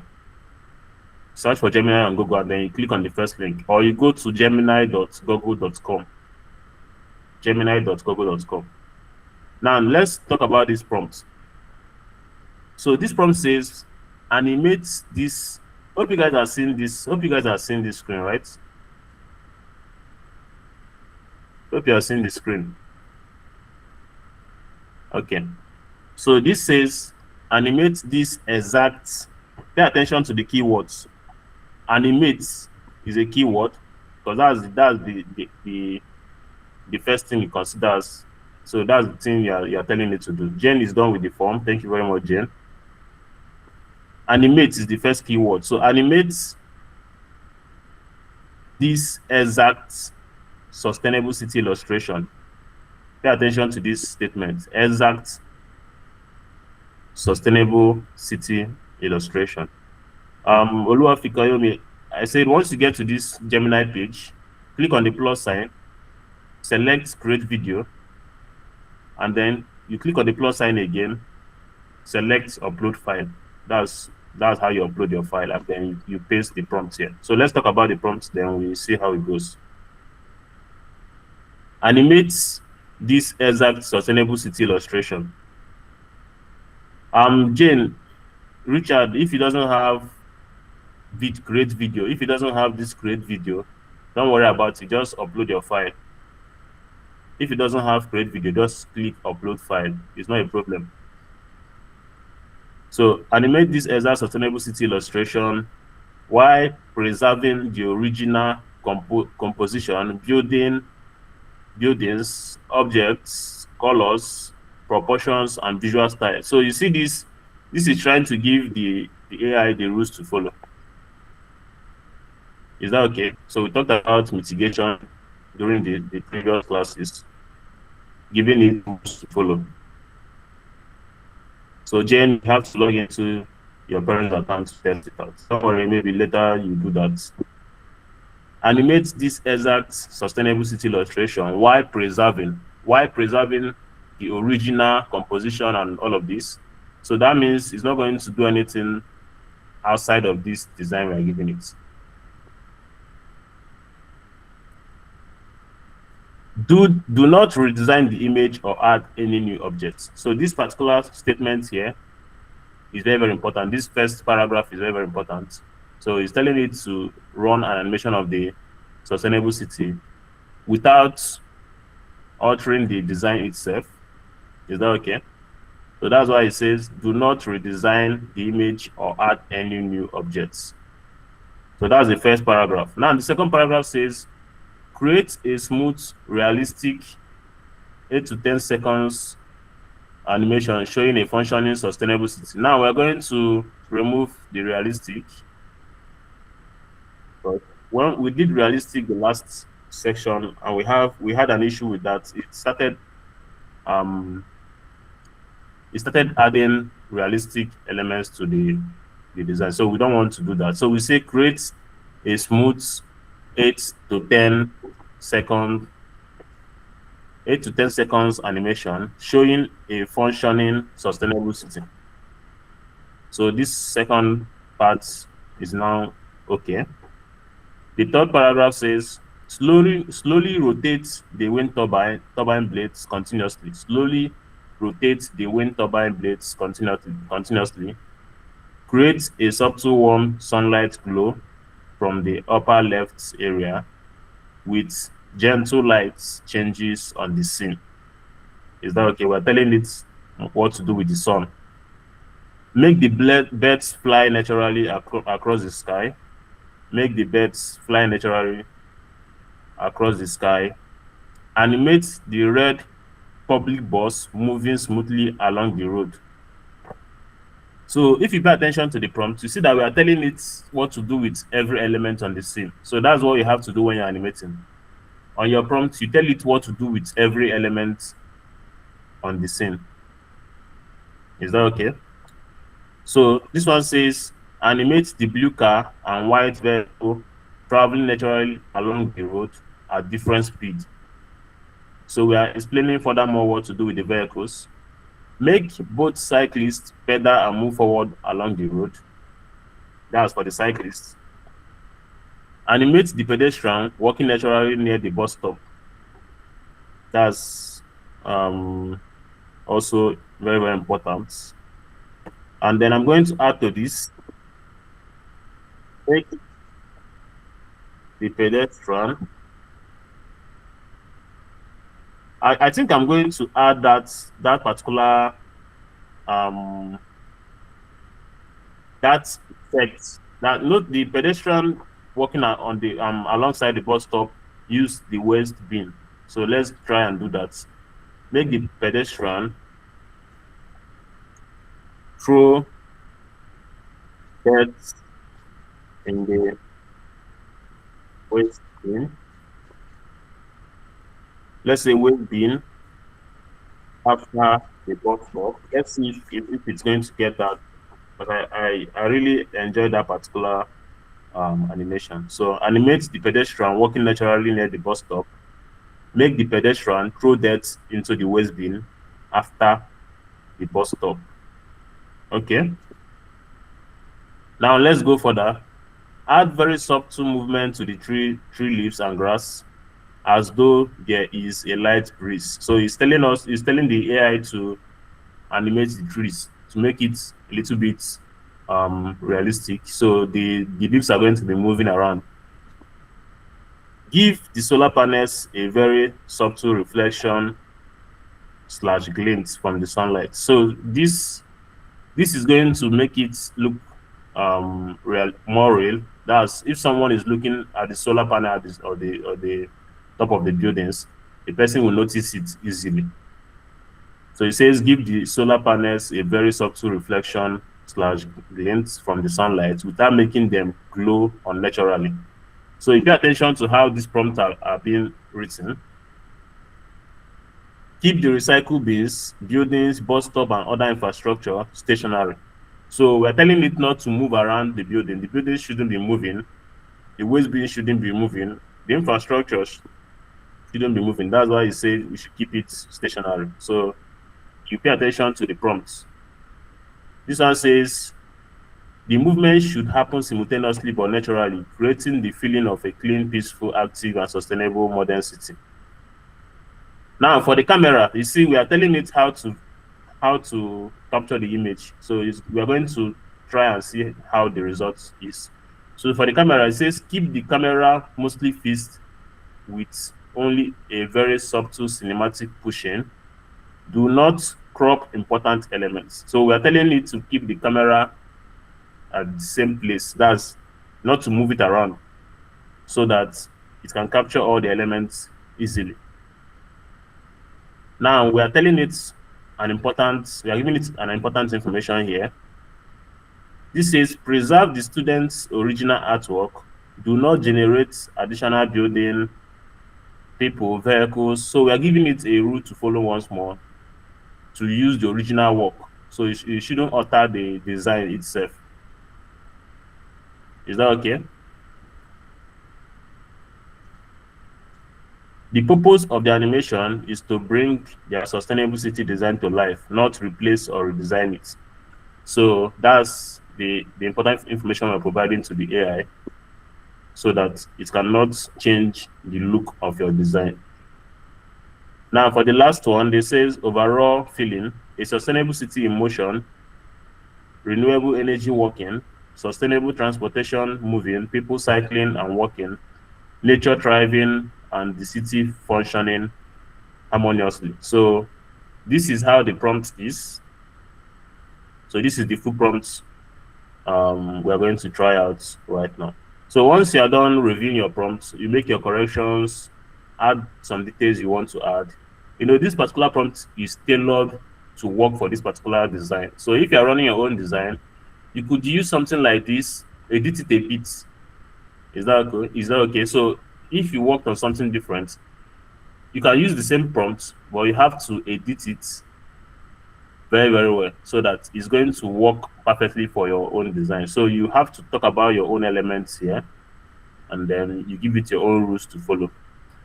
Search for Gemini on Google, and then you click on the first link, or you go to gemini.google.com. Gemini.google.com. Now let's talk about this prompt. So this prompt says, animate this. Hope you guys are seeing this. Hope you guys are seeing this screen, right? Hope you are seeing the screen. Okay. So this says, animate this exact. Pay attention to the keywords. Animate is a keyword because that's the first thing it considers. So that's the thing you're telling it to do. Jen is done with the form. Thank you very much, Jen. Animate is the first keyword. So animate this exact sustainable city illustration. Pay attention to this statement. Exact sustainable city illustration. Oluwafikayomi, I said once you get to this Gemini page, click on the plus sign, select create video, and then you click on the plus sign again, select upload file. That's how you upload your file, and then you paste the prompt here. So let's talk about the prompts, then we'll see how it goes. Animate this exact sustainable city illustration. Jane, Richard, if he doesn't have create video, if he doesn't have this create video, don't worry about it, just upload your file. If it doesn't have create video, just click upload file. It's not a problem. So animate this exact sustainable city illustration while preserving the original composition, buildings, objects, colors, proportions, and visual style. So you see this is trying to give the AI the rules to follow. Is that okay? So we talked about mitigation during the previous classes, giving it rules to follow. So Jane, you have to log into your parent account to test it out. Don't worry, maybe later you do that. Animate this exact sustainable city illustration while preserving the original composition and all of this. So that means it's not going to do anything outside of this design we're giving it. Do not redesign the image or add any new objects. So this particular statement here is very, very important. This first paragraph is very, very important. So it's telling it to run an animation of the sustainable city without altering the design itself. Is that okay? So that's why it says do not redesign the image or add any new objects. So that's the first paragraph. Now the second paragraph says create a smooth, realistic 8 to 10 seconds animation showing a functioning sustainable city. Now we're going to remove the realistic. But when we did realistic the last section, and we had an issue with that. It started adding realistic elements to the design. So we don't want to do that. So we say create a smooth 8 to 10 second 8 to 10 seconds animation showing a functioning sustainable city. So this second part is now okay. The third paragraph says slowly rotate the wind turbine blades continuously. Slowly rotate the wind turbine blades continuously. Create a subtle warm sunlight glow from the upper left area with gentle light changes on the scene. Is that okay? We're telling it what to do with the sun. Make the birds fly naturally across the sky. Make the birds fly naturally across the sky. Animate the red public bus moving smoothly along the road. So if you pay attention to the prompt, you see that we are telling it what to do with every element on the scene. So that's what you have to do when you're animating. On your prompt, you tell it what to do with every element on the scene. Is that okay? So this one says animate the blue car and white vehicle traveling naturally along the road at different speed. So we are explaining furthermore what to do with the vehicles. Make both cyclists pedal and move forward along the road. That's for the cyclists. Animate the pedestrian walking naturally near the bus stop. That's also very, very important. And then I'm going to add to this, make the pedestrian. I think I'm going to add that particular that effect. That note the pedestrian walking on the alongside the bus stop use the waste bin. So let's try and do that. Make the pedestrian throw birds in the waste bin. Let's say waste bin after the bus stop. Let's see if it's going to get that. But I really enjoyed that particular animation. So animate the pedestrian walking naturally near the bus stop. Make the pedestrian throw dirt into the waste bin after the bus stop. Okay. Now let's go further. Add very subtle movement to the tree leaves and grass as though there is a light breeze. So it's telling the AI to animate the trees to make it a little bit realistic. So the leaves are going to be moving around. Give the solar panels a very subtle reflection / glint from the sunlight. So this is going to make it look more real. That's if someone is looking at the solar panel at this, or the top of the buildings, the person will notice it easily. So it says give the solar panels a very subtle reflection slash glint from the sunlight without making them glow unnaturally. So if you pay attention to how these prompts are being written, keep the recycle bins, buildings, bus stop, and other infrastructure stationary. So we're telling it not to move around the building. The building shouldn't be moving. The waste bin shouldn't be moving. The infrastructure shouldn't be moving. That's why it says we should keep it stationary. So you pay attention to the prompts. This one says the movement should happen simultaneously but naturally, creating the feeling of a clean, peaceful, active, and sustainable modern city. Now, for the camera, you see, we are telling it how to capture the image. So we are going to try and see how the result is. So for the camera, it says keep the camera mostly fixed with only a very subtle cinematic pushing. Do not crop important elements. So we are telling it to keep the camera at the same place. That's not to move it around so that it can capture all the elements easily. Now we are telling it we are giving it an important information here. This says preserve the student's original artwork. Do not generate additional building, people, vehicles. So we are giving it a rule to follow once more to use the original work. So you shouldn't alter the design itself. Is that okay? The purpose of the animation is to bring their sustainable city design to life, not replace or redesign it. So that's the important information we're providing to the AI so that it cannot change the look of your design. Now, for the last one, they says overall feeling, a sustainable city in motion, renewable energy working, sustainable transportation moving, people cycling and walking, nature thriving, and the city functioning harmoniously. So this is how the prompt is. So this is the full prompt we're going to try out right now. So once you're done reviewing your prompts, you make your corrections, add some details you want to add. You know, this particular prompt is tailored to work for this particular design. So if you're running your own design, you could use something like this, edit it a bit. Is that okay? Is that okay? So if you worked on something different, you can use the same prompt, but you have to edit it very, very well so that it's going to work perfectly for your own design. So you have to talk about your own elements here, and then you give it your own rules to follow.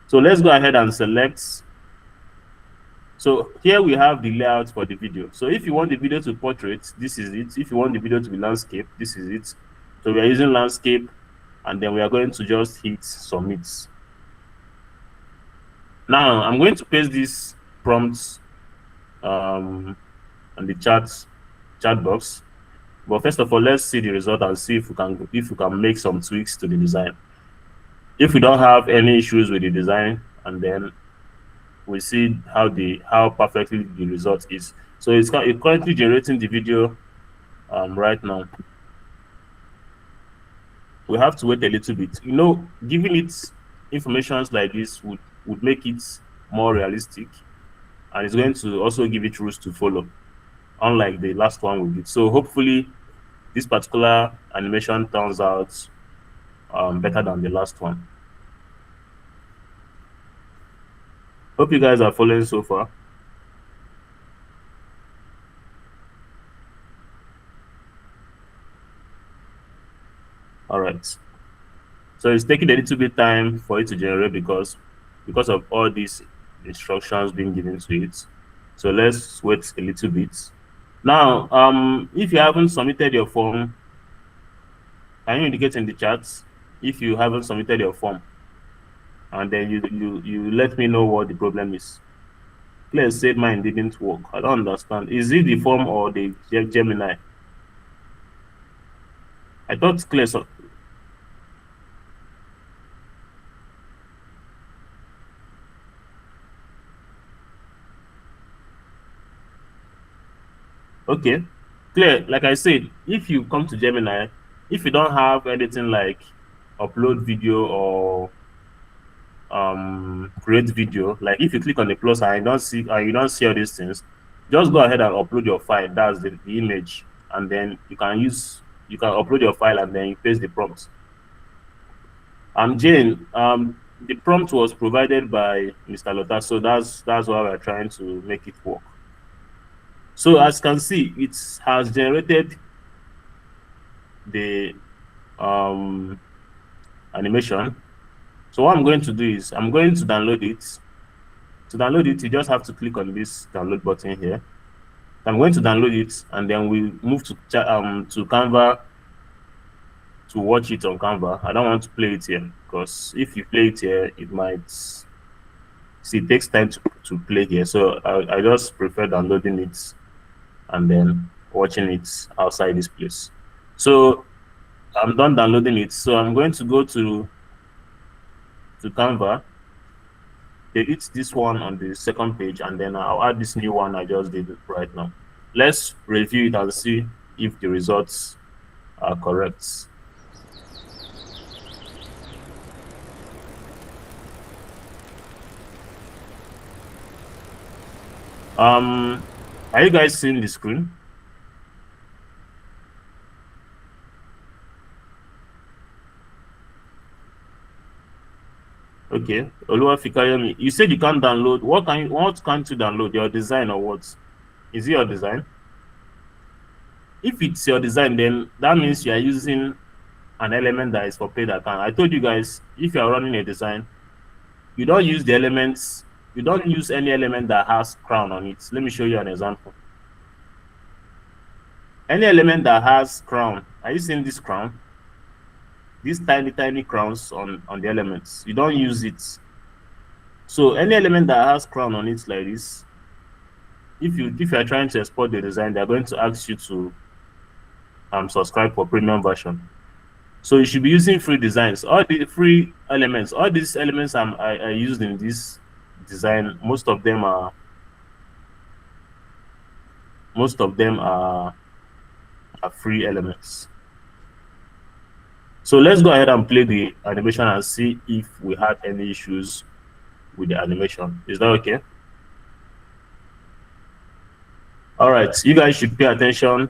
So let's go ahead and select. So here we have the layout for the video. So if you want the video to portrait, this is it. If you want the video to be landscape, this is it. So we are using landscape, and then we are going to just hit submit. Now I'm going to paste these prompts on the chat box. But first of all, let's see the result and see if we can make some tweaks to the design. If we don't have any issues with the design, and then we see how perfectly the result is. So it's currently generating the video right now. We have to wait a little bit. You know, giving it information like this would make it more realistic, and it's going to also give it rules to follow, unlike the last one we did. So hopefully this particular animation turns out better than the last one. Hope you guys are following so far. All right. So it's taking a little bit time for it to generate because of all these instructions being given to it. So let's wait a little bit. Now, if you haven't submitted your form, can you indicate in the chat if you haven't submitted your form? And then you let me know what the problem is. Claire said mine didn't work. I don't understand. Is it the form or the Gemini? I thought Claire. Okay, Claire. Like I said, if you come to Gemini, If you don't have anything like upload video or create video, like if you click on the plus and you don't see all these things, just go ahead and upload your file. That's the image, and then you can upload your file and then you paste the prompt. Jane, the prompt was provided by Mr. Lotta, so that's why we're trying to make it work. So as you can see, it has generated the animation. So what I'm going to do is I'm going to download it. To download it, you just have to click on this download button here. I'm going to download it, and then we move to Canva to watch it on Canva. I don't want to play it here because if you play it here, it might see it takes time to play here. So I just prefer downloading it and then watching it outside this place. So I'm done downloading it. So I'm going to go to Canva. It's this one on the second page, and then I'll add this new one I just did right now. Let's review it and see if the results are correct. Are you guys seeing the screen? Okay, Oluwafikayomi, you said you can't download. What can't you download? Your design or what? Is it your design? If it's your design, then that means you are using an element that is for paid account. I told you guys, if you are running a design, you don't use the elements. You don't use any element that has crown on it. Let me show you an example. Any element that has crown. Are you seeing this crown? These tiny crowns on the elements. You don't use it. So any element that has crown on it like this, if you are trying to export the design, they're going to ask you to subscribe for premium version. So you should be using free designs. All the free elements, all these elements I used in this design, most of them are free elements. So let's go ahead and play the animation and see if we had any issues with the animation. Is that okay? All right, you guys should pay attention.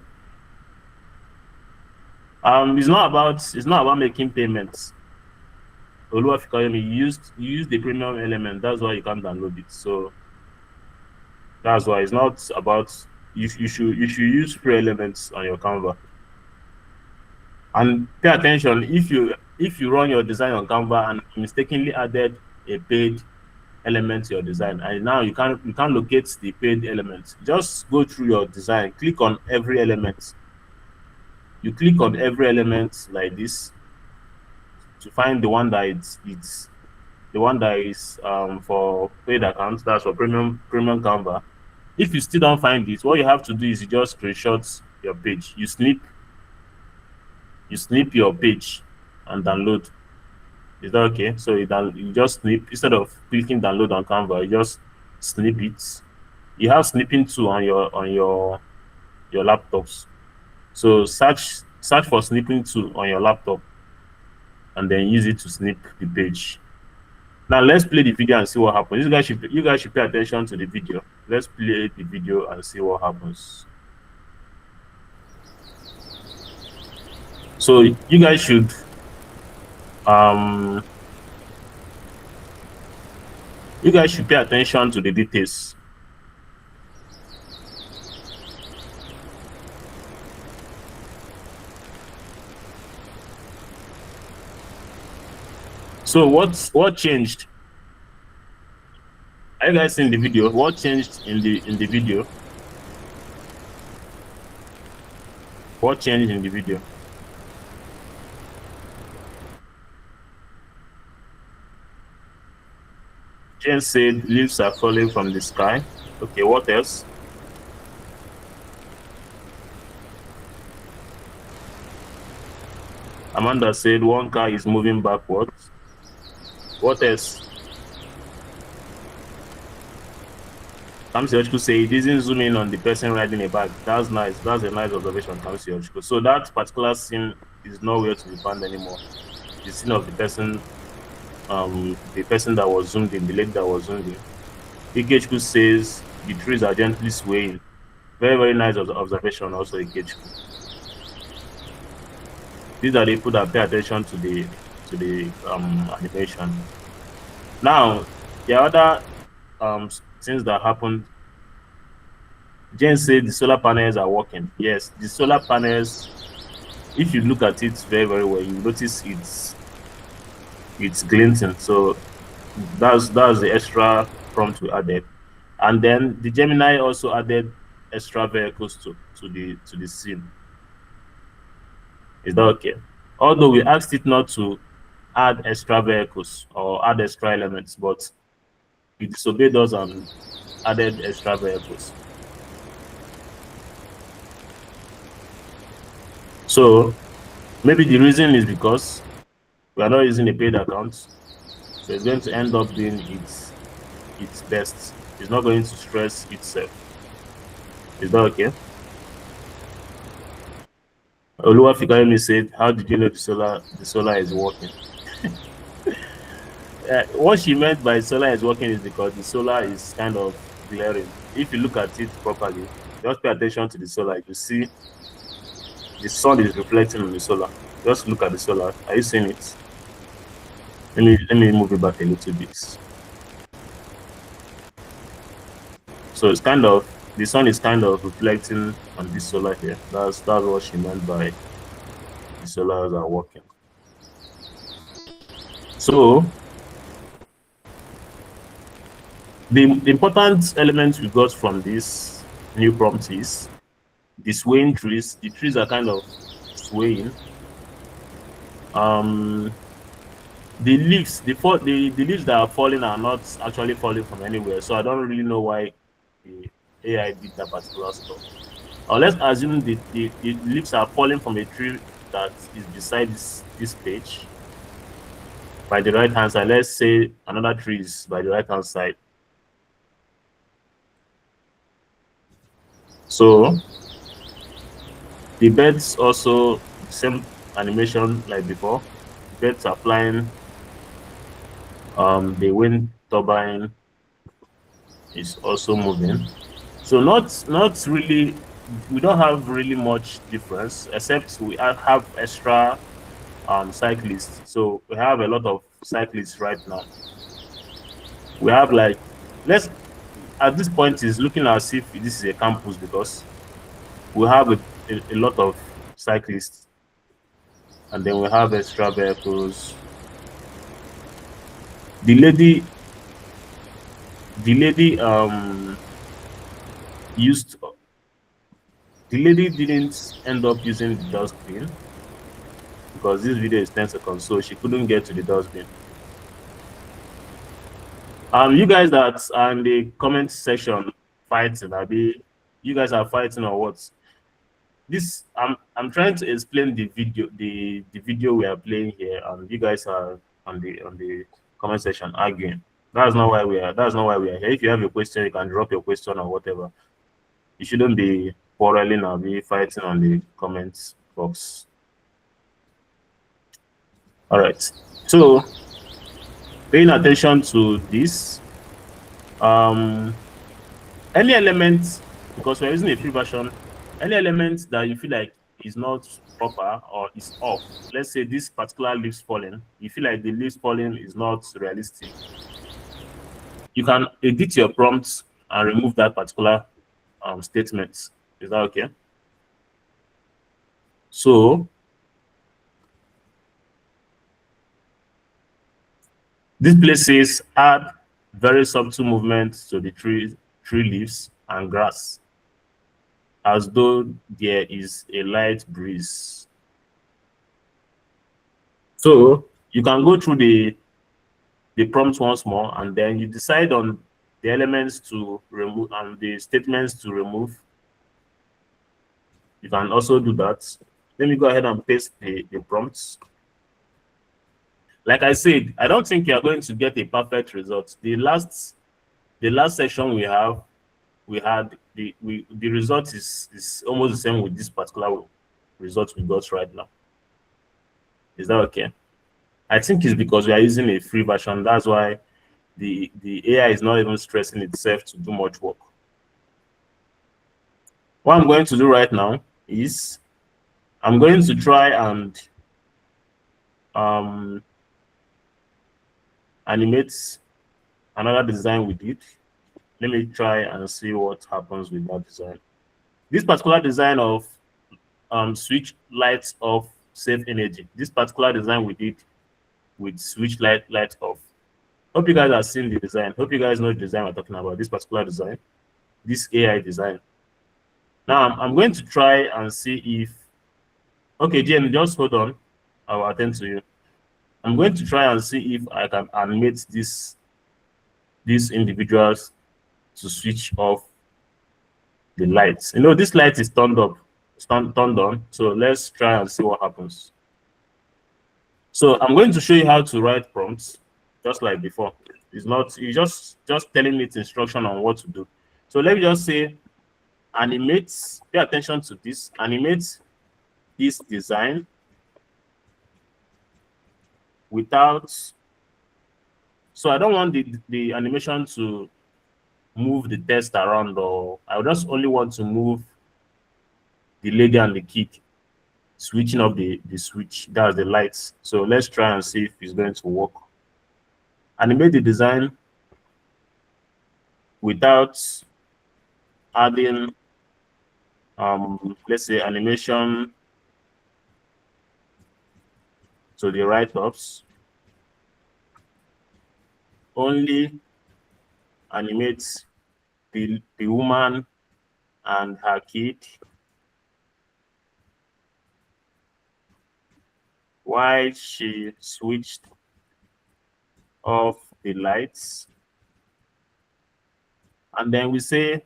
It's not about making payments. Oluwafikayomi, you use the premium element. That's why you can't download it. So that's why it's not about you should use free elements on your Canva. And pay attention, if you run your design on Canva and mistakenly added a paid element to your design, and now you can't locate the paid element, just go through your design, click on every element. You click on every element like this to find the one that it's the one that is for paid accounts, that's for premium Canva. If you still don't find it, what you have to do is you just screenshot your page. You snip your page and download. Is that okay? So you just snip, instead of clicking download on Canva, you just snip it. You have snipping tool on your laptops. So search for snipping tool on your laptop and then use it to snip the page. Now let's play the video and see what happens. You guys should pay attention to the video. Let's play the video and see what happens. So you guys should pay attention to the details. So what changed? Are you guys seeing the video? What changed in the video? What changed in the video? Jane said leaves are falling from the sky. Okay, what else? Amanda said one car is moving backwards. What else? Kamsi Ochku say it isn't zooming on the person riding a bike. That's nice. That's a nice observation, Kamsi Ochku. So that particular scene is nowhere to be found anymore. The scene of the person that was zoomed in, the lady that was zoomed in. Ikechukwu says the trees are gently swaying. Very, very nice observation also, Ikechukwu. These are the people that pay attention to the animation. Now, the other things that happened, Jane said the solar panels are working. Yes, the solar panels, if you look at it very, very well, you notice it's glinting. So that's the extra prompt we added. And then the Gemini also added extra vehicles to the scene. Is that okay? Although we asked it not to add extra vehicles or add extra elements, but it disobeyed us and added extra vehicles. So maybe the reason is because we are not using a paid account, so it's going to end up doing its best. It's not going to stress itself. Is that okay? Oluwafikayemi said, "How did you know the solar is working?" What she meant by solar is working is because the solar is kind of glaring. If you look at it properly, just pay attention to the solar. You see the sun is reflecting on the solar. Just look at the solar. Are you seeing it? Let me move it back a little bit. So it's kind of, the sun is kind of reflecting on this solar here. That's what she meant by the solars are working. So the important element we got from this new prompt is the swaying trees. The trees are kind of swaying. The leaves, the leaves that are falling are not actually falling from anywhere. So I don't really know why the AI did that particular stuff. Or let's assume the leaves are falling from a tree that is beside this page by the right hand side. Let's say another tree is by the right hand side. So the birds also, same animation like before. Birds are flying. The wind turbine is also moving. So not really, we don't have really much difference, except we have extra cyclists. So we have a lot of cyclists right now. We have like, let's, at this point is looking as if this is a campus because we have a lot of cyclists, and then we have extra vehicles. The lady used, the lady didn't end up using the dustbin because this video is 10 seconds, so she couldn't get to the dustbin. You guys that are in the comment section fighting, you guys are fighting or what? This, I'm trying to explain the video we are playing here, and you guys are on the comment section arguing. That's not why we are here. If you have a question, you can drop your question or whatever. You shouldn't be quarreling or be fighting on the comments box. All right. So paying attention to this, any element, because we're using a free version, any element that you feel like is not proper or is off, let's say this particular leaves falling, you feel like the leaves falling is not realistic, you can edit your prompts and remove that particular statement. Is that okay? So this place says add very subtle movement to the tree leaves and grass, as though there is a light breeze. So you can go through the prompt once more, and then you decide on the elements to remove and the statements to remove. You can also do that. Let me go ahead and paste the prompts. Like I said, I don't think you are going to get a perfect result. The last session we had the result is almost the same with this particular result we got right now. Is that okay? I think it's because we are using a free version. That's why the AI is not even stressing itself to do much work. What I'm going to do right now is I'm going to try and um, animate another design with it. Let me try and see what happens with that design. This particular design of switch lights off, save energy. This particular design we did with switch light off. Hope you guys have seen the design. Hope you guys know the design we're talking about. This particular design, this AI design. Now I'm going to try and see if. Okay, Jen, just hold on. I will attend to you. I'm going to try and see if I can animate these individuals to switch off the lights. You know, this light is turned up, turned on. So let's try and see what happens. So I'm going to show you how to write prompts, just like before. It's not, it's just telling me its instruction on what to do. So let me just say animate, pay attention to this, animate this design without, so I don't want the animation to move the text around, or I just only want to move the lady and the kid, switching up the switch, that's the lights. So let's try and see if it's going to work. Animate the design without adding let's say animation to the write-ups. Only animate the woman and her kid while she switched off the lights. And then we say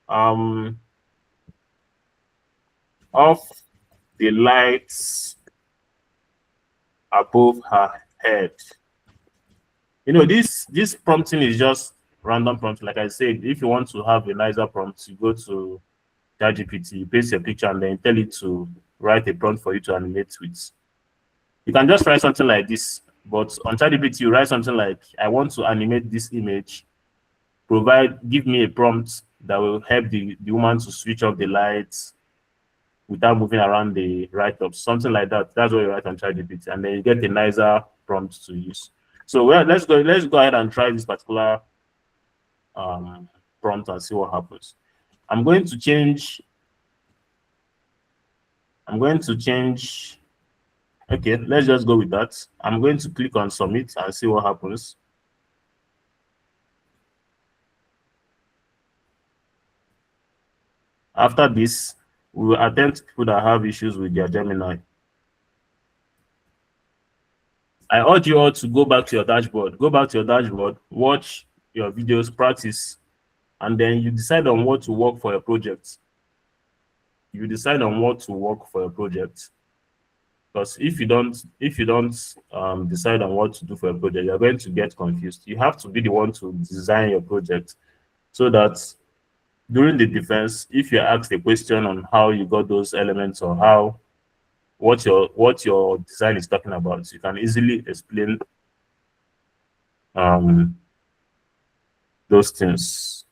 off the lights above her head. You know, this prompting is just random prompt. Like I said, if you want to have a nicer prompt, you go to ChatGPT, you paste your picture, and then tell it to write a prompt for you to animate with. You can just write something like this, but on ChatGPT, you write something like, I want to animate this image, give me a prompt that will help the woman to switch off the lights without moving around the write-ups, something like that. That's what you write on ChatGPT, and then you get a nicer prompt to use. So let's go ahead and try this particular prompt and see what happens. I'm going to change. Okay, let's just go with that. I'm going to click on submit and see what happens. After this, we will attempt people that have issues with their Gemini. I urge you all to go back to your dashboard. Go back to your dashboard, watch your videos, practice, and then you decide on what to work for your project. You decide on what to work for your project. Because if you don't decide on what to do for a project, you're going to get confused. You have to be the one to design your project, so that during the defense, if you're asked a question on how you got those elements, or what your design is talking about, you can easily explain those things.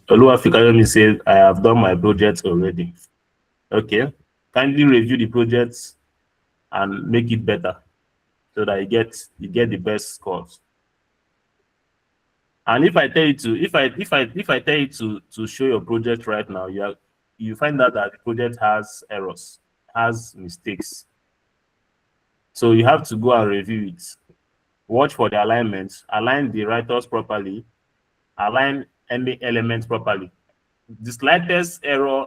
Oluwafikayomi said, I have done my project already. Okay, kindly review the project and make it better, so that you get the best scores. And if I tell you to, if I tell you to show your project right now, you find out that the project has errors, has mistakes. So you have to go and review it. Watch for the alignment, align the writers properly, align any element properly. The slightest error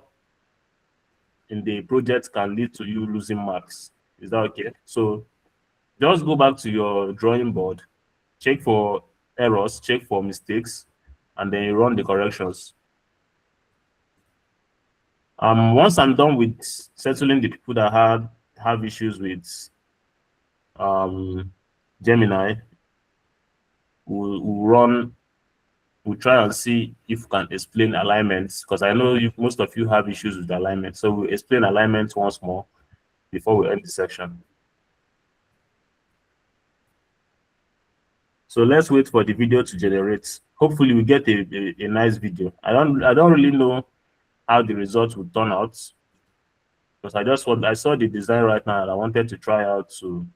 in the project can lead to you losing marks. Is that okay? So just go back to your drawing board, check for errors, check for mistakes, and then you run the corrections. Once I'm done with settling the people that have issues with Gemini, we'll we'll try and see if we can explain alignments, because I know most of you have issues with alignment. So we'll explain alignment once more before we end the section. So let's wait for the video to generate. Hopefully we get a nice video. I don't really know how the results will turn out, because I saw the design right now and I wanted to try to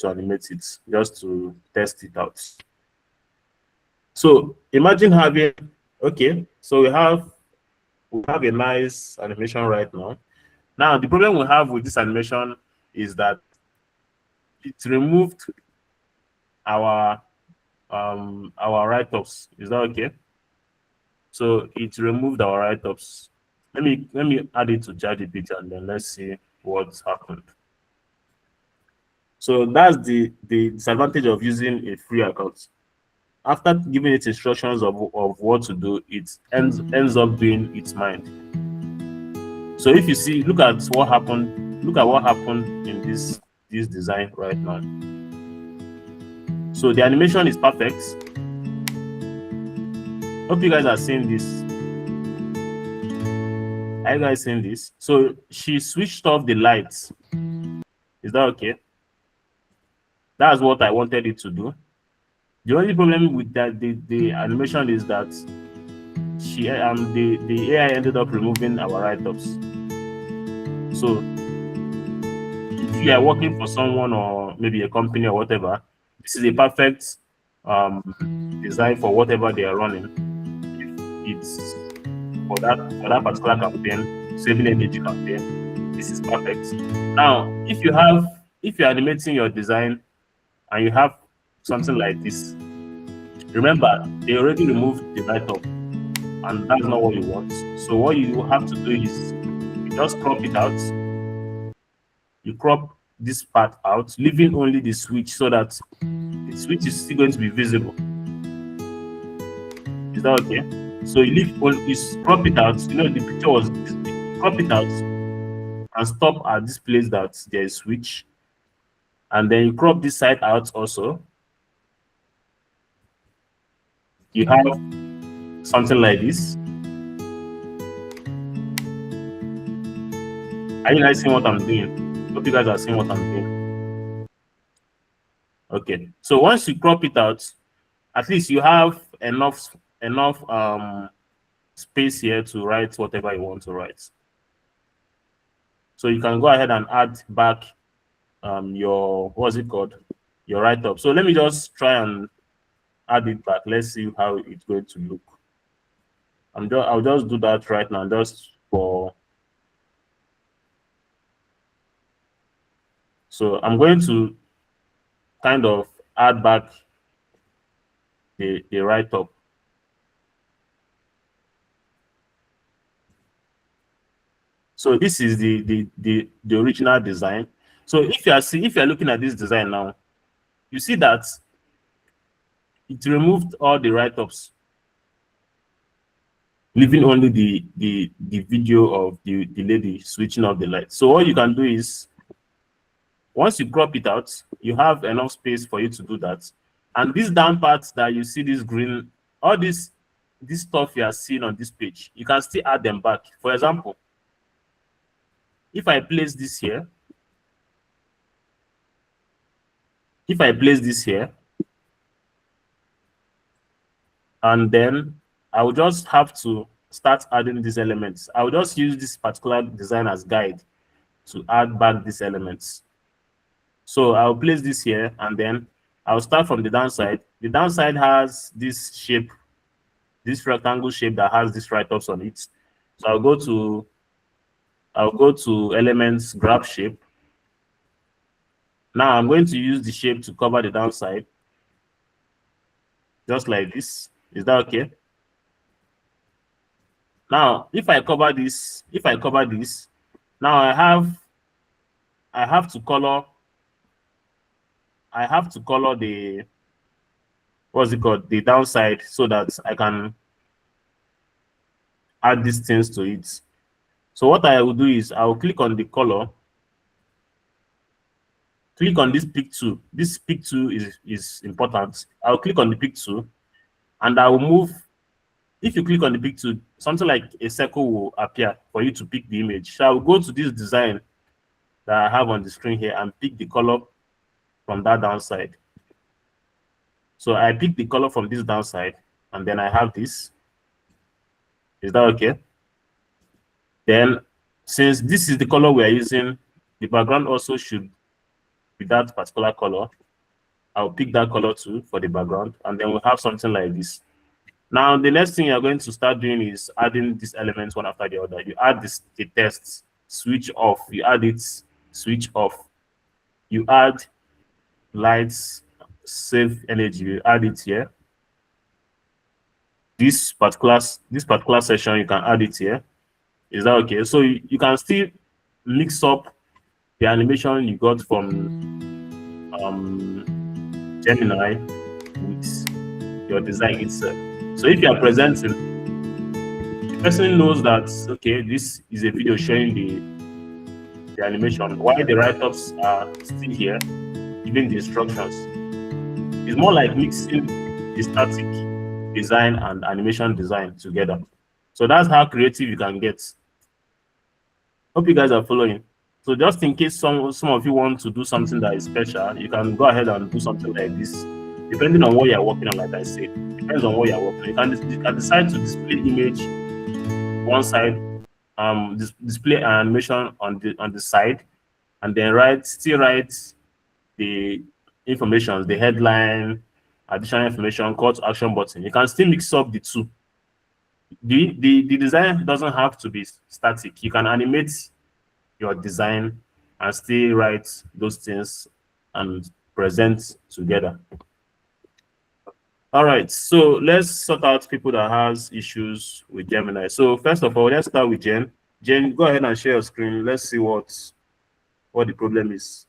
animate it just to test it out. So imagine having, okay, so we have a nice animation right now. Now the problem we have with this animation is that it removed our write-ups. Is that okay? So it removed our write-ups. Let me add it to ChatGPT and then let's see what's happened. So that's the disadvantage of using a free account. After giving it instructions of what to do, it ends up doing its mind. So if you see, look at what happened in this design right now. So the animation is perfect. Hope you guys are seeing this. Are you guys seeing this? So she switched off the lights. Is that okay? That's what I wanted it to do. The only problem with that the animation is that the AI ended up removing our write-ups. So if you are working for someone or maybe a company or whatever, this is a perfect design for whatever they are running. If it's for that particular campaign, saving energy campaign, this is perfect. Now, if you're animating your design and you have something like this, remember they already removed the write-up, and that's not what you want. So what you have to do is you just crop it out. You crop this part out, leaving only the switch so that the switch is still going to be visible. Is that okay? So you crop it out. You know the picture was this big. You crop it out and stop at this place that there is switch, and then you crop this side out also. You have something like this. Are you guys seeing what I'm doing? Hope you guys are seeing what I'm doing. Okay, so once you crop it out, at least you have enough space here to write whatever you want to write. So you can go ahead and add back your your write-up. So let me just try and add it back. Let's see how it's going to look. I'll just do that right now, just for. So I'm going to kind of add back the write-up. So this is the original design. So if you're looking at this design now, you see that it removed all the write-ups, leaving only the video of the lady switching off the light. So what you can do is, once you crop it out, you have enough space for you to do that. And these down parts that you see, this green, all this stuff you are seeing on this page, you can still add them back. For example, if I place this here, and then I will just have to start adding these elements. I will just use this particular design as guide to add back these elements. So I'll place this here, and then I'll start from the downside. The downside has this shape, this rectangle shape that has these write-ups on it. So I'll go to elements, grab shape. Now I'm going to use the shape to cover the downside, just like this. Is that okay? Now, if I cover this, now I have to color the, what's it called, the downside, so that I can add these things to it. So what I will do is I will click on the color, click on this pick tool. This pick tool is important. I'll click on the pick tool, and I will move. If you click on the pick tool, something like a circle will appear for you to pick the image. So I will go to this design that I have on the screen here and pick the color from that downside. So I pick the color from this downside, and then I have this. Is that okay? Then, since this is the color we are using, the background also should be that particular color. I'll pick that color too for the background, and then we'll have something like this. Now, the next thing you're going to start doing is adding these elements one after the other. You add the text, switch off. You add it, switch off. You add lights, save energy. You add it here. This particular section, you can add it here. Is that okay? So you can still mix up the animation you got from Gemini with your design itself. So if you are presenting, the person knows that, okay, this is a video showing the animation, while the write-ups are still here, giving the instructions. It's more like mixing the static design and animation design together. So that's how creative you can get. Hope you guys are following. So just in case some of you want to do something that is special, you can go ahead and do something like this, depending on what you're working on. Like I said, depends on what you're working on. You can decide to display image one side, display an animation on the side, and then still write the information, the headline, additional information, call to action button. You can still mix up the two. The design doesn't have to be static. You can animate your design and still write those things and present together. All right, so let's sort out people that has issues with Gemini. So first of all, let's start with Jen. Jen, go ahead and share your screen. Let's see what the problem is.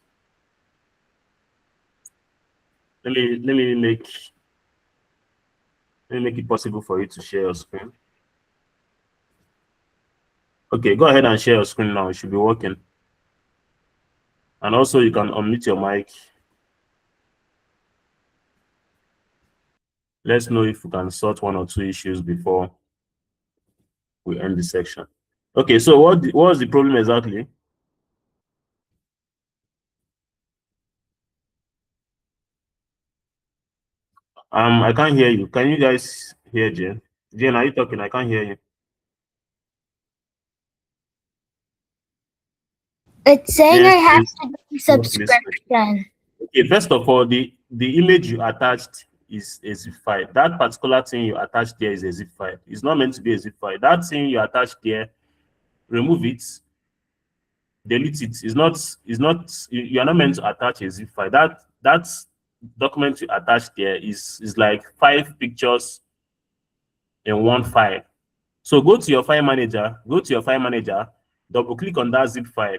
Let me make it possible for you to share your screen. Okay, go ahead and share your screen now. It should be working. And also, you can unmute your mic. Let's know if we can sort one or two issues before we end the section. Okay, so what was the problem exactly? I can't hear you. Can you guys hear Jen? Jen, are you talking? I can't hear you. It's saying Jen, I have please, to do subscription. Okay, first of all, the image you attached is a zip file. That particular thing you attached there is a zip file. It's not meant to be a zip file. That thing you attached there, remove it, delete it. It's not you are not meant to attach a zip file. That document you attached there is like 5 pictures in one file. So go to your file manager, double click on that zip file.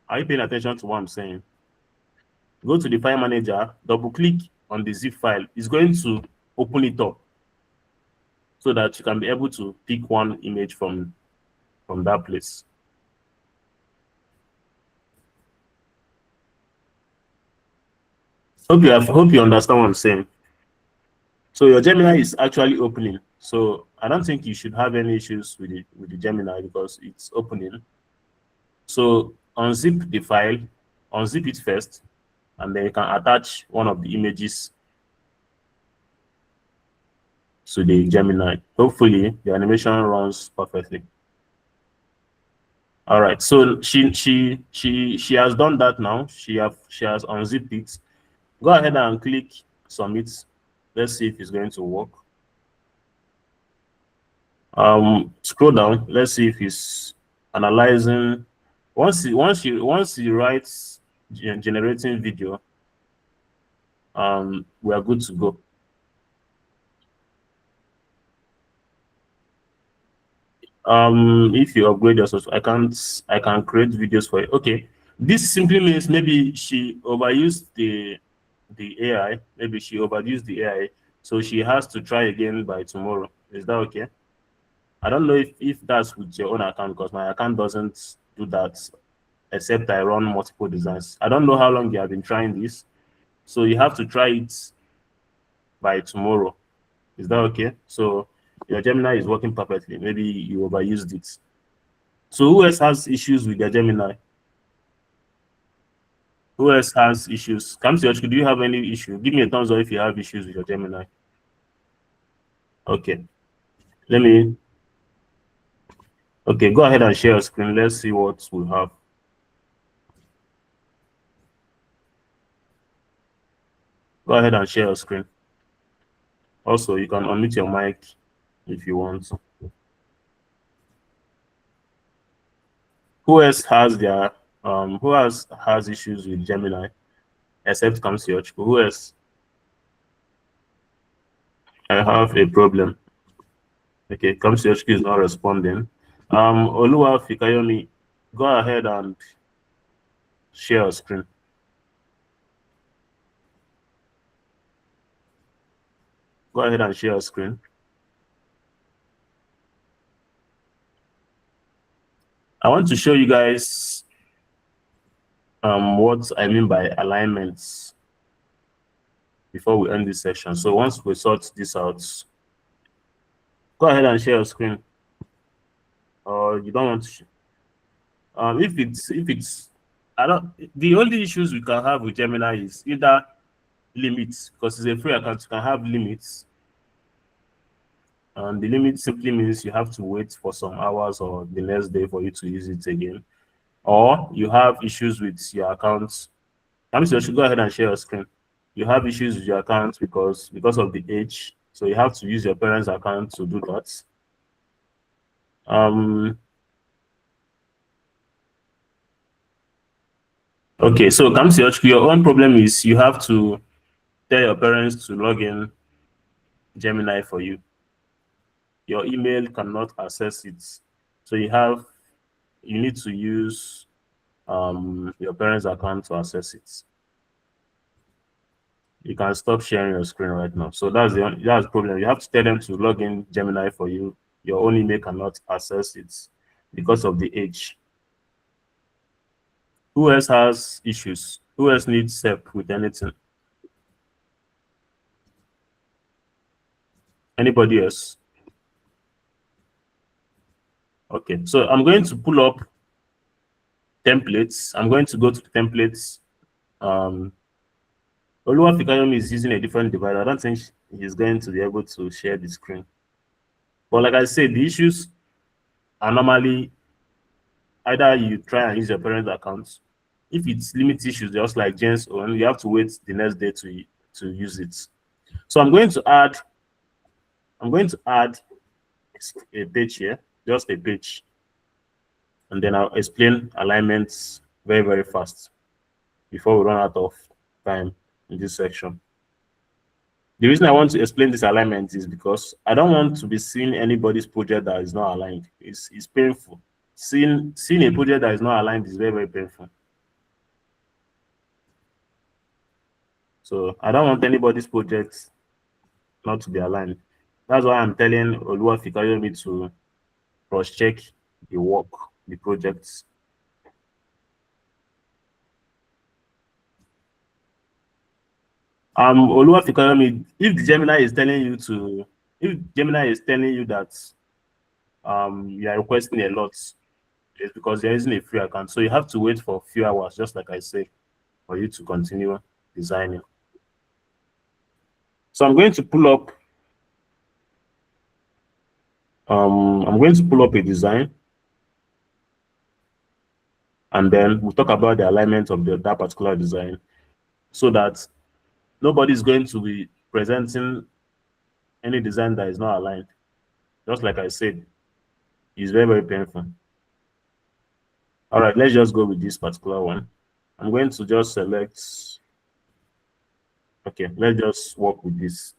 Are you paying attention to what I'm saying? Go to the file manager, double click on the zip file. It's going to open it up so that you can be able to pick one image from that place. Hope you understand what I'm saying. So your Gemini is actually opening. So I don't think you should have any issues with the Gemini because it's opening. So unzip the file, unzip it first, and then you can attach one of the images to the Gemini. Hopefully the animation runs perfectly. All right, so she has done that now. She has unzipped it. Go ahead and click submit. Let's see if it's going to work. Scroll down. Let's see if it's analyzing. Once he writes generating video, we are good to go. If you upgrade your software, I can create videos for you. Okay, this simply means maybe she overused the AI. Maybe she overused the AI, so she has to try again by tomorrow. Is that okay? I don't know if that's with your own account, because my account doesn't do that, except I run multiple designs. I don't know how long you have been trying this, so you have to try it by tomorrow. Is that okay? So your Gemini is working perfectly. Maybe you overused it. So who else has issues with their Gemini? Who else has issues? Come to your, do you have any issue? Give me a thumbs up if you have issues with your Gemini. Okay. Let me, okay, go ahead and share your screen. Let's see what we have. Go ahead and share your screen. Also, you can unmute your mic if you want. Who else has their who has issues with Gemini except Kamsioch? Who else? I have a problem. Okay, Kamsioch is not responding. Oluwa Fikayomi, go ahead and share your screen. Go ahead and share your screen. I want to show you guys what I mean by alignments before we end this session. So once we sort this out, go ahead and share your screen. Or you don't want to. If it's, I don't. The only issues we can have with Gemini is either limits, because it's a free account. You can have limits, and the limit simply means you have to wait for some hours or the next day for you to use it again, or you have issues with your account. I'm sure you should go ahead and share your screen. You have issues with your account because of the age, so you have to use your parents' account to do that. Okay, so Kamsi, your own problem is you have to tell your parents to log in Gemini for you. Your email cannot access it, so you need to use your parents' account to access it. You can stop sharing your screen right now. So that's the problem. You have to tell them to log in Gemini for you. Your own email cannot access it because of the age. Who else has issues? Who else needs help with anything? Anybody else? Okay, so I'm going to pull up templates. I'm going to go to templates. Oluwa Fikayomi is using a different device. I don't think he's going to be able to share the screen. But like I said, the issues are normally either you try and use your parents' accounts. If it's limit issues, just like Jen's own, you have to wait the next day to use it. So I'm going to add a page here, just a page, and then I'll explain alignments very, very fast before we run out of time in this section. The reason I want to explain this alignment is because I don't want to be seeing anybody's project that is not aligned. It's painful. Seeing a project that is not aligned is very, very painful. So I don't want anybody's project not to be aligned. That's why I'm telling Oluwa Fikayomi to cross-check the work, the projects. Oluwa Fikayomi, if Gemini is telling you that you are requesting a lot, it's because there isn't a free account. So you have to wait for a few hours, just like I said, for you to continue designing. So I'm going to pull up a design, and then we'll talk about the alignment of that particular design, so that nobody's going to be presenting any design that is not aligned. Just like I said, it's very, very painful. All right, let's just go with this particular one. I'm going to just select. Okay, let's just work with this.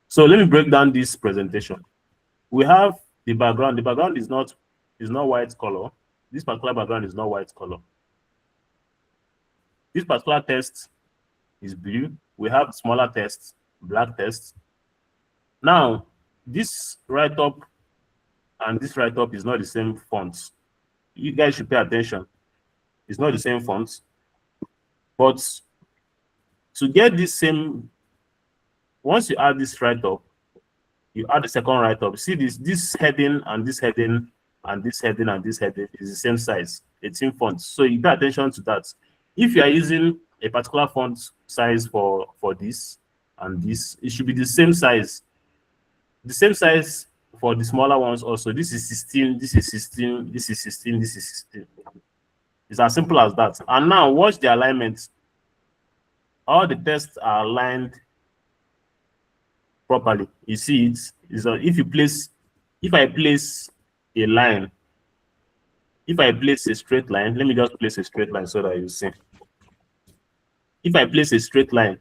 So let me break down this presentation. We have the background. The background is not white color. This particular background is not white color. This particular text is blue. We have smaller text, black text. Now, this write-up and this write-up is not the same font. You guys should pay attention. It's not the same font. But to get this same once you add this right up, you add the second right up. See this heading and this heading and this heading and this heading is the same size, 18 fonts. So you pay attention to that. If you are using a particular font size for this and this, it should be the same size. The same size for the smaller ones also. This is 16, this is 16, this is 16, this is 16. It's as simple as that. And now watch the alignment. All the tests are aligned properly. You see it is if I place a line, if I place a straight line, let me just place a straight line so that you see. If I place a straight line,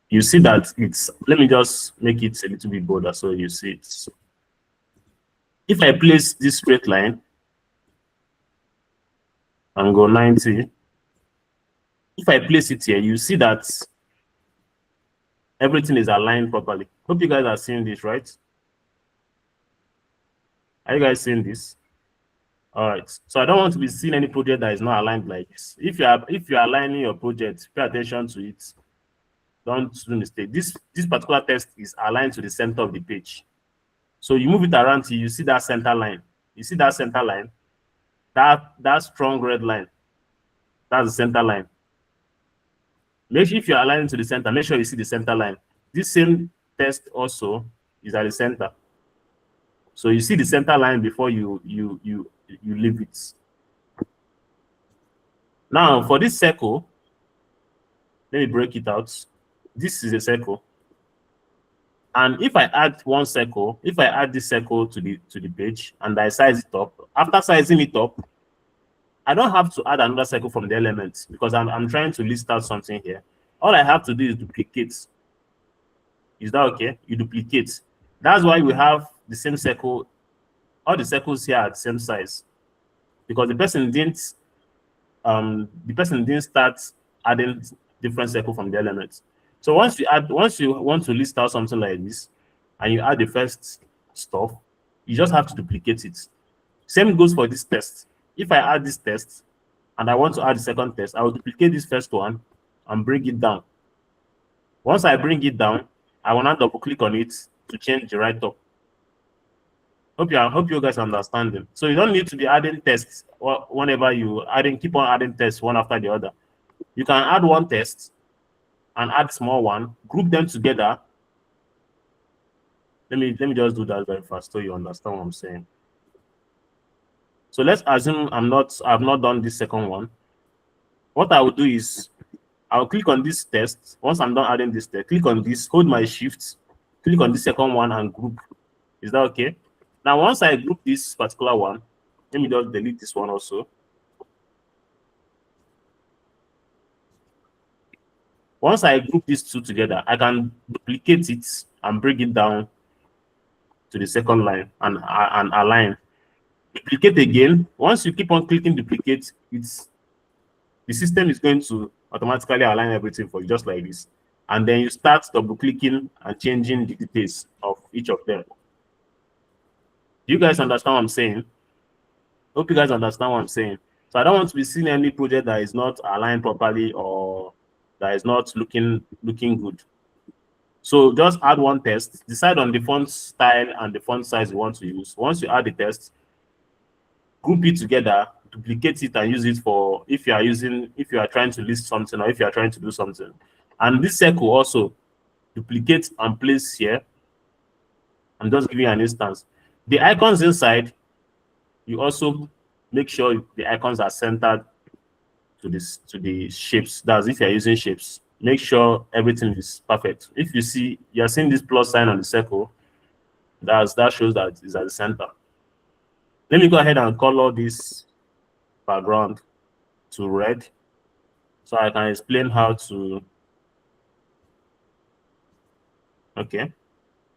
you see that it's, let me just make it a little bit bolder so you see it. If I place this straight line and go 90, if I place it here, you see that everything is aligned properly. Hope you guys are seeing this, right? Are you guys seeing this? All right. So I don't want to be seeing any project that is not aligned like this. If you're aligning your project, pay attention to it. Don't do mistake. This particular text is aligned to the center of the page. So you move it around till you see that center line. You see that center line? That strong red line. That's the center line. Make sure if you're aligning to the center, make sure you see the center line. This same text also is at the center. So you see the center line before you leave it. Now for this circle, let me break it out. This is a circle. And if I add one circle, if I add this circle to the page and I size it up, after sizing it up, I don't have to add another circle from the elements because I'm trying to list out something here. All I have to do is duplicate. Is that okay? You duplicate. That's why we have the same circle. All the circles here are the same size because the person didn't start adding different circle from the elements. So once you want to list out something like this and you add the first stuff, you just have to duplicate it. Same goes for this test. If I add this test and I want to add the second test, I will duplicate this first one and bring it down. Once I bring it down, I will now double click on it to change the right up. Hope you guys are understanding. So you don't need to be adding tests whenever you keep on adding tests one after the other. You can add one test and add small one, group them together. Let me just do that very fast so you understand what I'm saying. So let's assume I've not done this second one. What I will do is I'll click on this test. Once I'm done adding this test, click on this, hold my shift, click on the second one and group. Is that okay? Now, once I group this particular one, let me just delete this one also. Once I group these two together, I can duplicate it and bring it down to the second line and align. Duplicate again. Once you keep on clicking duplicate, the system is going to automatically align everything for you, just like this. And then you start double clicking and changing the details of each of them. Do you guys understand what I'm saying? Hope you guys understand what I'm saying. So I don't want to be seeing any project that is not aligned properly or that is not looking good. So just add one test, decide on the font style and the font size you want to use. Once you add the test, group it together, duplicate it and use it for if you are trying to list something or if you are trying to do something. And this circle also duplicate and place here. I'm just giving you an instance. The icons inside, you also make sure the icons are centered to the shapes. That's if you're using shapes. Make sure everything is perfect. If you see you're seeing this plus sign on the circle, that shows that it's at the center. Let me go ahead and color this background to red so I can explain how to. Okay.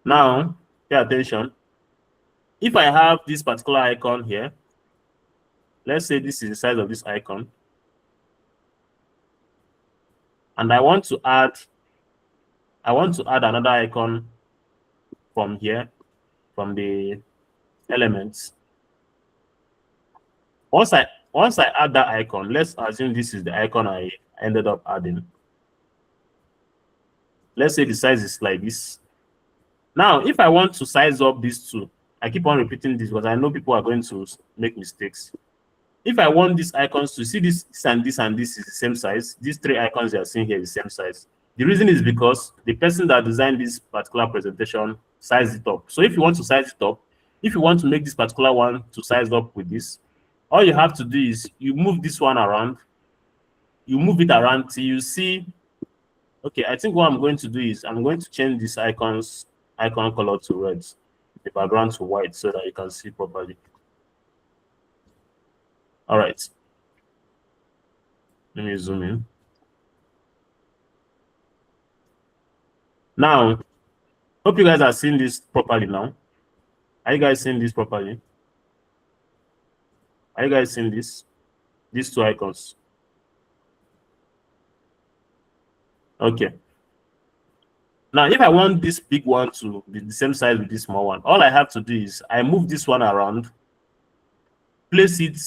Now, pay attention. If I have this particular icon here, let's say this is the size of this icon, and I want to add another icon from here, from the elements. Once once I add that icon, let's assume this is the icon I ended up adding. Let's say the size is like this. Now, if I want to size up these two, I keep on repeating this because I know people are going to make mistakes. If I want these icons to see this and this and this is the same size, these three icons you are seeing here is the same size. The reason is because the person that designed this particular presentation sized it up. So if you want to size it up, if you want to make this particular one to size up with this, all you have to do is you move this one around, you move it around till you see. Okay, I think what I'm going to do is I'm going to change this icon color to red, the background to white, so that you can see properly. All right. Let me zoom in. Now, hope you guys are seeing this properly now. Are you guys seeing this properly? Are you guys seeing this? These two icons. Okay. Now, if I want this big one to be the same size with this small one, all I have to do is I move this one around, place it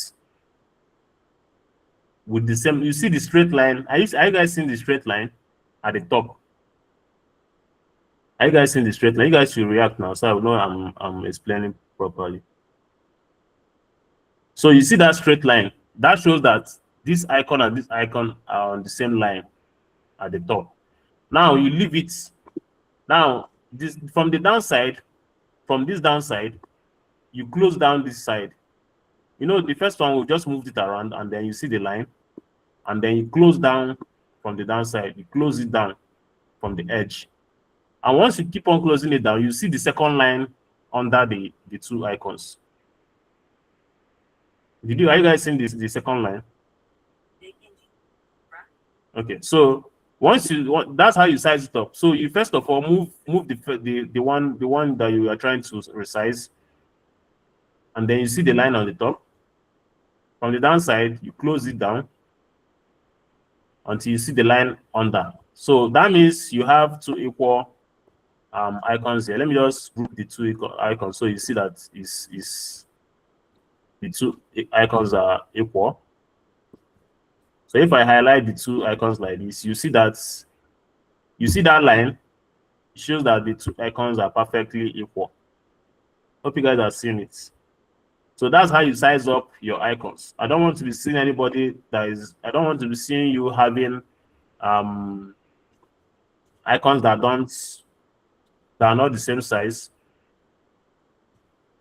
with the same. You see the straight line? Are you guys seeing the straight line at the top? Are you guys seeing the straight line? You guys should react now, so I know I'm explaining properly. So you see that straight line? That shows that this icon and this icon are on the same line at the top. Now you leave it. Now this from the downside, from this downside, you close down this side. You know, the first one we just moved it around, and then you see the line, and then you close down from the downside. You close it down from the edge, and once you keep on closing it down, you see the second line under the two icons. Are you guys seeing this, the second line? Okay, so once that's how you size it up. So you first of all move the one that you are trying to resize, and then you see the line on the top. From the downside, you close it down until you see the line under. So that means you have two equal icons here. Let me just group the two icons so you see that is the two icons are equal. So if I highlight the two icons like this, you see that line. It shows that the two icons are perfectly equal. Hope you guys are seeing it. So that's how you size up your icons. I don't want to be seeing anybody I don't want to be seeing you having icons that are not the same size.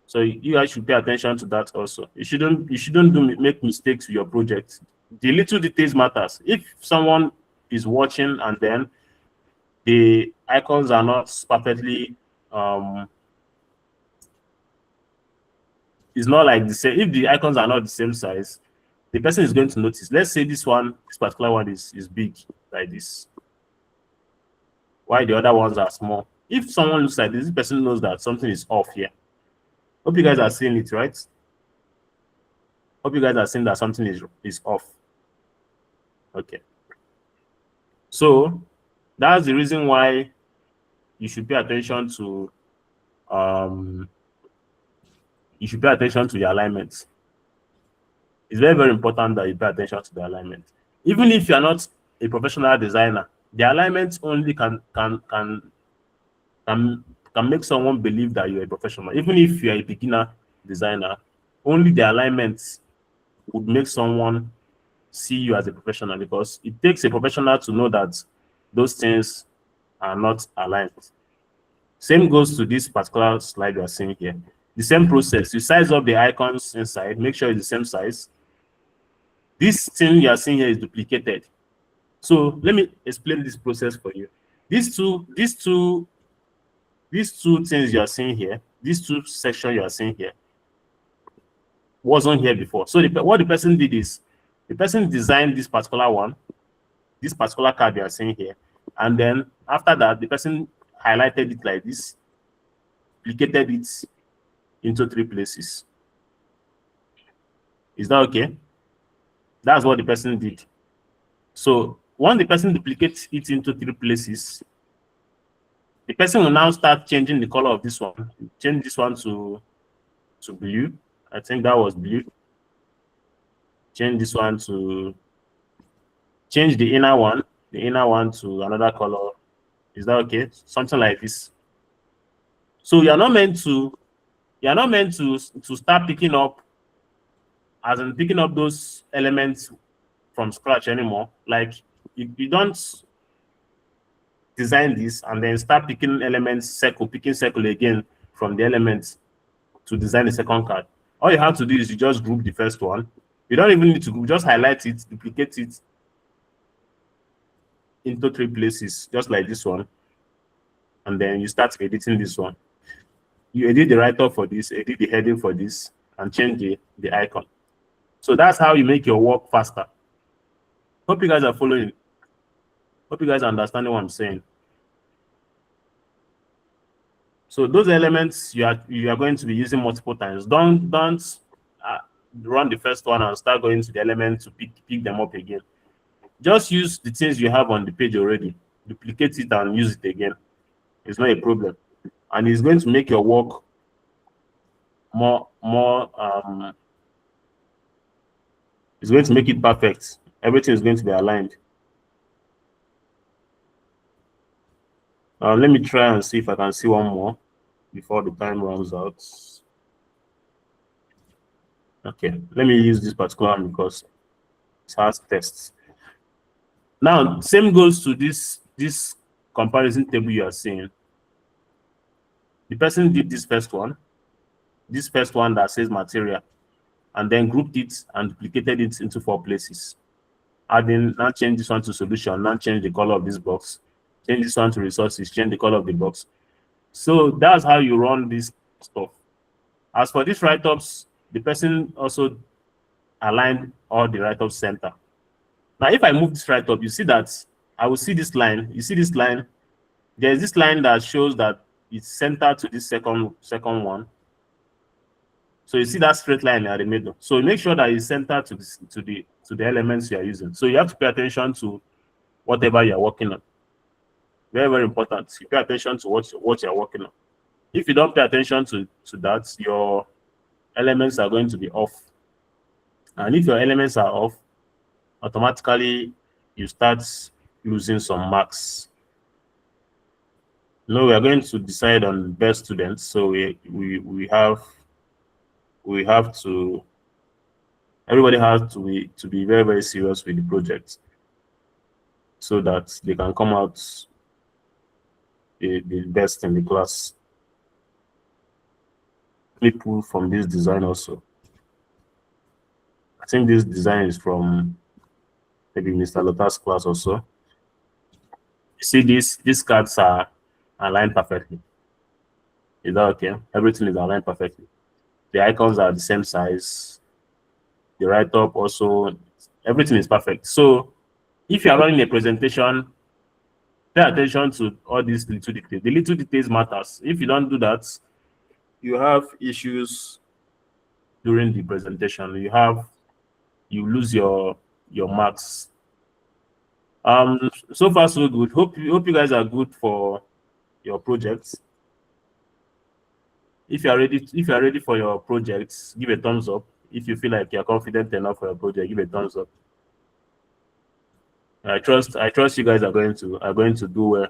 So you guys should pay attention to that also. You shouldn't make mistakes with your project. The little details matters. If someone is watching and then the icons are not perfectly it's not like the same. If the icons are not the same size, the person is going to notice. Let's say this particular one is big like this, while the other ones are small. If someone looks like this person knows that something is off here. Hope you guys are seeing it, right? Hope you guys are seeing that something is off. Okay. So that's the reason why you should pay attention to your alignment. It's very, very important that you pay attention to the alignment. Even if you are not a professional designer, the alignment only can make someone believe that you're a professional. Even if you're a beginner designer, only the alignment would make someone see you as a professional, because it takes a professional to know that those things are not aligned. Same goes to this particular slide you are seeing here. The same process. You size up the icons inside, make sure it's the same size. This thing you are seeing here is duplicated. So let me explain this process for you. These two things you are seeing here, these two sections you are seeing here, wasn't here before. So what the person did is, the person designed this particular one, this particular card you are seeing here, and then after that, the person highlighted it like this, duplicated it into 3 places. Is that okay? That's what the person did. So when the person duplicates it into 3 places, the person will now start changing the color of this one. Change this one to blue. I think that was blue. change this one to change the inner one to another color. Is that okay? Something like this. So you're not meant to start picking up, as in picking up those elements from scratch anymore. Like you don't design this and then start picking elements, picking circle again from the elements to design the second card. All you have to do is you just group the first one. You don't even need to group, just highlight it, duplicate it into 3 places, just like this one. And then you start editing this one. You edit the write-up for this, edit the heading for this, and change the icon. So that's how you make your work faster. Hope you guys are following. Hope you guys are understanding what I'm saying. So those elements you are going to be using multiple times. Don't run the first one and start going to the elements to pick them up again. Just use the things you have on the page already, duplicate it and use it again. It's not a problem, and it's going to make your work more it's going to make it perfect. Everything is going to be aligned. Let me try and see if I can see one more before the time runs out. Okay, let me use this particular one because it has tests. Now, same goes to this comparison table you are seeing. The person did this first one that says material, and then grouped it and duplicated it into 4 places. Adding, now change this one to solution, now change the color of this box, change this one to resources, change the color of the box. So that's how you run this stuff. As for these write-ups, the person also aligned all the write-ups center. Now, if I move this write-up, you see that I will see this line. You see this line? There's this line that shows that it's centered to this second one. So you see that straight line at the middle. So make sure that it's centered to the elements you are using. So you have to pay attention to whatever you are working on. Very, very important. You pay attention to what you are working on. If you don't pay attention to that, your elements are going to be off. And if your elements are off, automatically you start losing some marks. No, we are going to decide on best students. So we have to, everybody has to be very, very serious with the project so that they can come out the best in the class. Let me pull from this design also. I think this design is from maybe Mr. Lota's class also. You see these cards are aligned perfectly. Is that okay? Everything is aligned perfectly. The icons are the same size. The write-up also, everything is perfect. So if you are running a presentation, pay attention to all these little details. The little details matters. If you don't do that, you have issues during the presentation. You lose your marks. So far so good. Hope you guys are good for your projects. If you are ready for your projects, give a thumbs up. If you feel like you're confident enough for your project, give a thumbs up. I trust you guys are going to do well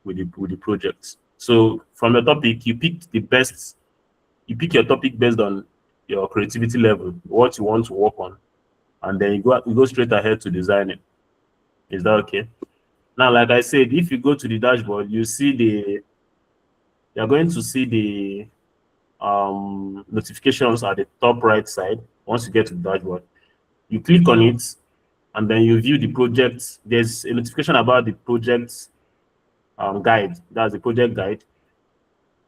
with the projects. So from your topic, you pick your topic based on your creativity level, what you want to work on, and then you go straight ahead to designing. Is that okay? Now, like I said, if you go to the dashboard, you're going to see the notifications at the top right side. Once you get to the dashboard, you click on it, and then you view the project. There's a notification about the project guide. That's the project guide.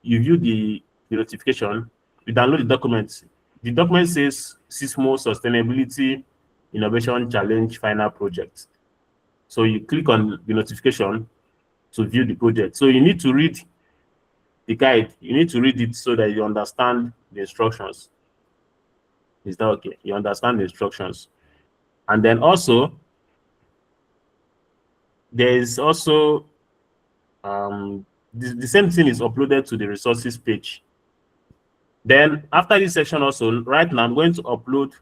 You view the notification. You download the document. The document says SISMO Sustainability Innovation Challenge Final Project. So you click on the notification to view the project. So you need to read the guide. You need to read it so that you understand the instructions. Is that okay? You understand the instructions. And then also, there is also the same thing is uploaded to the resources page. Then after this section also, right now I'm going to upload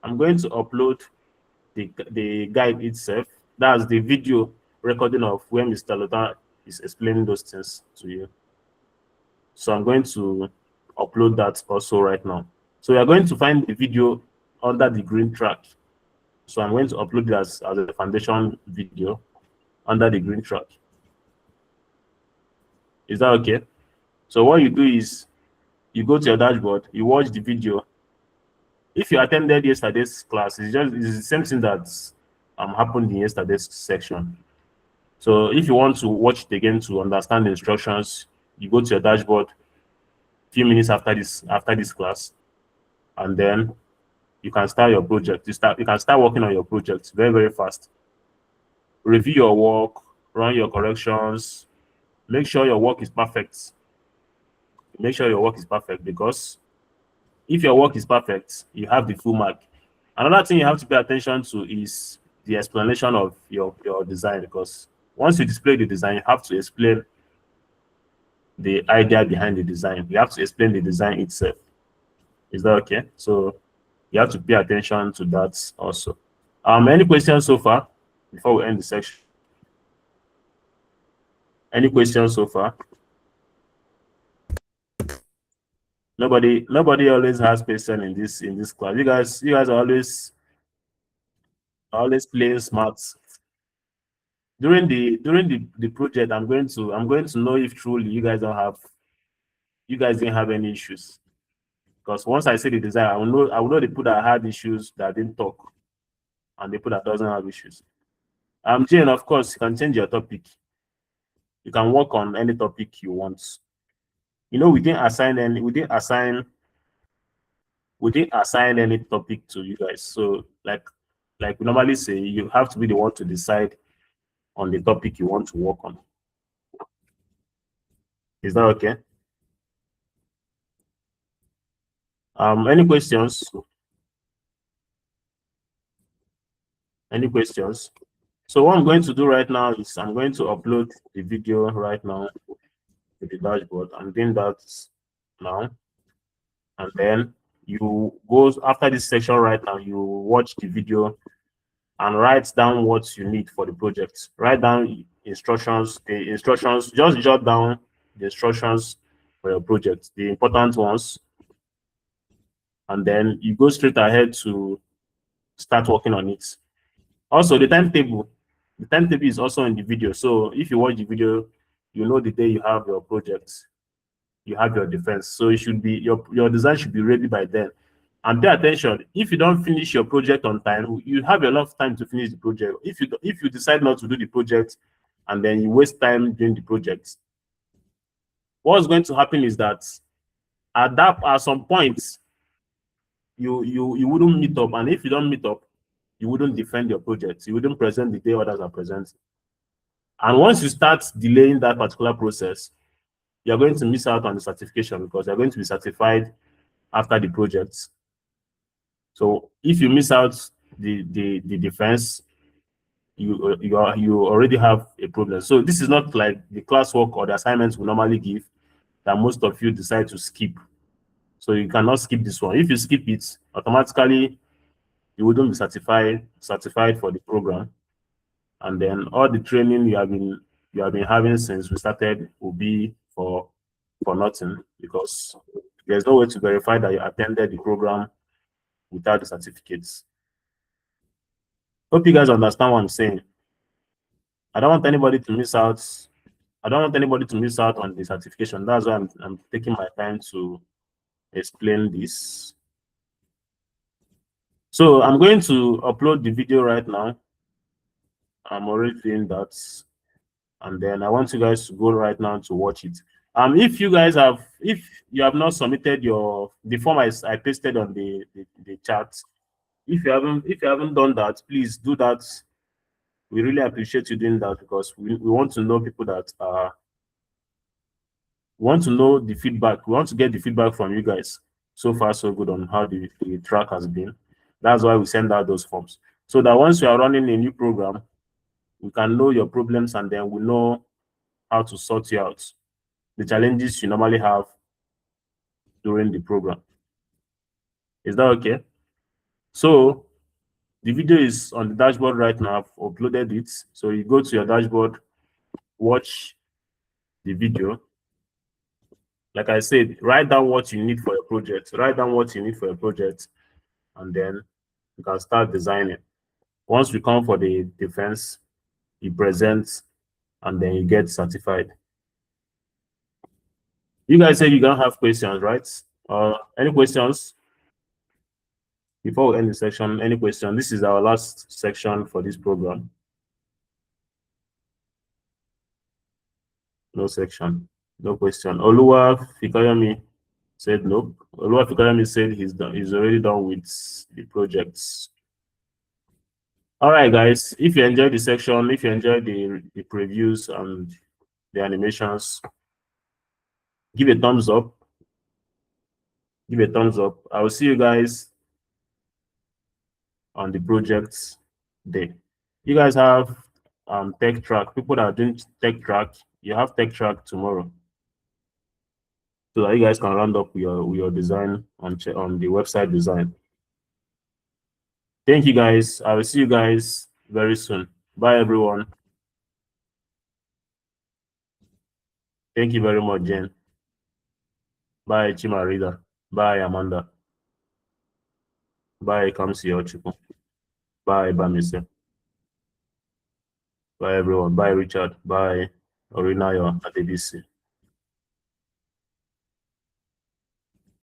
I'm going to upload the guide itself. That's the video recording of where Mr. Lota is explaining those things to you. So I'm going to upload that also right now. So we are going to find the video under the green track. So I'm going to upload it as a foundation video under the green track. Is that okay? So what you do is you go to your dashboard, you watch the video. If you attended yesterday's class, it's the same thing that happened in yesterday's section. So if you want to watch it again to understand the instructions, you go to your dashboard a few minutes after this class, and then you can start your project. You can start working on your project very, very fast. Review your work, run your corrections, make sure your work is perfect. Make sure your work is perfect, because if your work is perfect, you have the full mark. Another thing you have to pay attention to is the explanation of your design, because once you display the design, you have to explain the idea behind the design. You have to explain the design itself. Is that okay? So you have to pay attention to that also. Any questions so far before we end the section? Any questions so far? Nobody always has question in this class. You guys are always playing smart. During the project, I'm going to know if truly you guys didn't have any issues. Because once I see the design, I will know the people that had issues that didn't talk, and the people that doesn't have issues. Jane, of course, you can change your topic. You can work on any topic you want. We didn't assign any topic to you guys. So like we normally say, you have to be the one to decide on the topic you want to work on. Is that okay? Any questions? Any questions? So what I'm going to do right now is I'm going to upload the video right now to the dashboard. I'm doing that now. And then you go after this section right now, you watch the video and write down what you need for the project. Write down the instructions, just jot down the instructions for your project, the important ones. And then you go straight ahead to start working on it. Also, the timetable is also in the video. So if you watch the video, you know the day you have your project, you have your defense. So it should be your design should be ready by then. And pay attention, if you don't finish your project on time, you have a lot of time to finish the project. If you decide not to do the project and then you waste time doing the project, what's going to happen is that at some point you wouldn't meet up, and if you don't meet up, you wouldn't defend your project. You wouldn't present the day others are presenting. And once you start delaying that particular process, you're going to miss out on the certification, because you're going to be certified after the project. So if you miss out the defense, you already have a problem. So this is not like the classwork or the assignments we normally give that most of you decide to skip. So you cannot skip this one. If you skip it, automatically you wouldn't be certified for the program, and then all the training you have been having since we started will be for nothing, because there's no way to verify that you attended the program without the certificates. Hope you guys understand what I'm saying. I don't want anybody to miss out. I don't want anybody to miss out on the certification. That's why I'm taking my time to explain this. So I'm going to upload the video right now. I'm already doing that. And then I want you guys to go right now to watch it. If you have not submitted the form I pasted on the chat, if you haven't done that, please do that. We really appreciate you doing that, because we want to know people that want to know the feedback. We want to get the feedback from you guys. So far, so good on how the track has been. That's why we send out those forms, so that once we are running a new program, we can know your problems, and then we know how to sort you out, the challenges you normally have during the program. Is that okay? So the video is on the dashboard right now. I've uploaded it. So you go to your dashboard, watch the video. Like I said, write down what you need for your project. Write down what you need for your project, and then you can start designing. Once we come for the defense, you present, and then you get certified. You guys said you don't have questions, right? Any questions before we end the section? Any question? This is our last section for this program. No section, no question. Oluwa Fikayomi said nope. Oluwa Fikayomi said he's done. He's already done with the projects. All right, guys. If you enjoyed the section, if you enjoyed the previews and the animations, give a thumbs up. Give a thumbs up. I will see you guys on the projects day. You guys have tech track. People that are doing tech track, you have tech track tomorrow, so that you guys can round up your design on the website design. Thank you, guys. I will see you guys very soon. Bye, everyone. Thank you very much, Jen. Bye, Chimarida. Bye, Amanda. Bye, Kamsi Ochipo. Bye, Bamise. Bye, everyone. Bye, Richard. Bye, Orinayo Adebisi.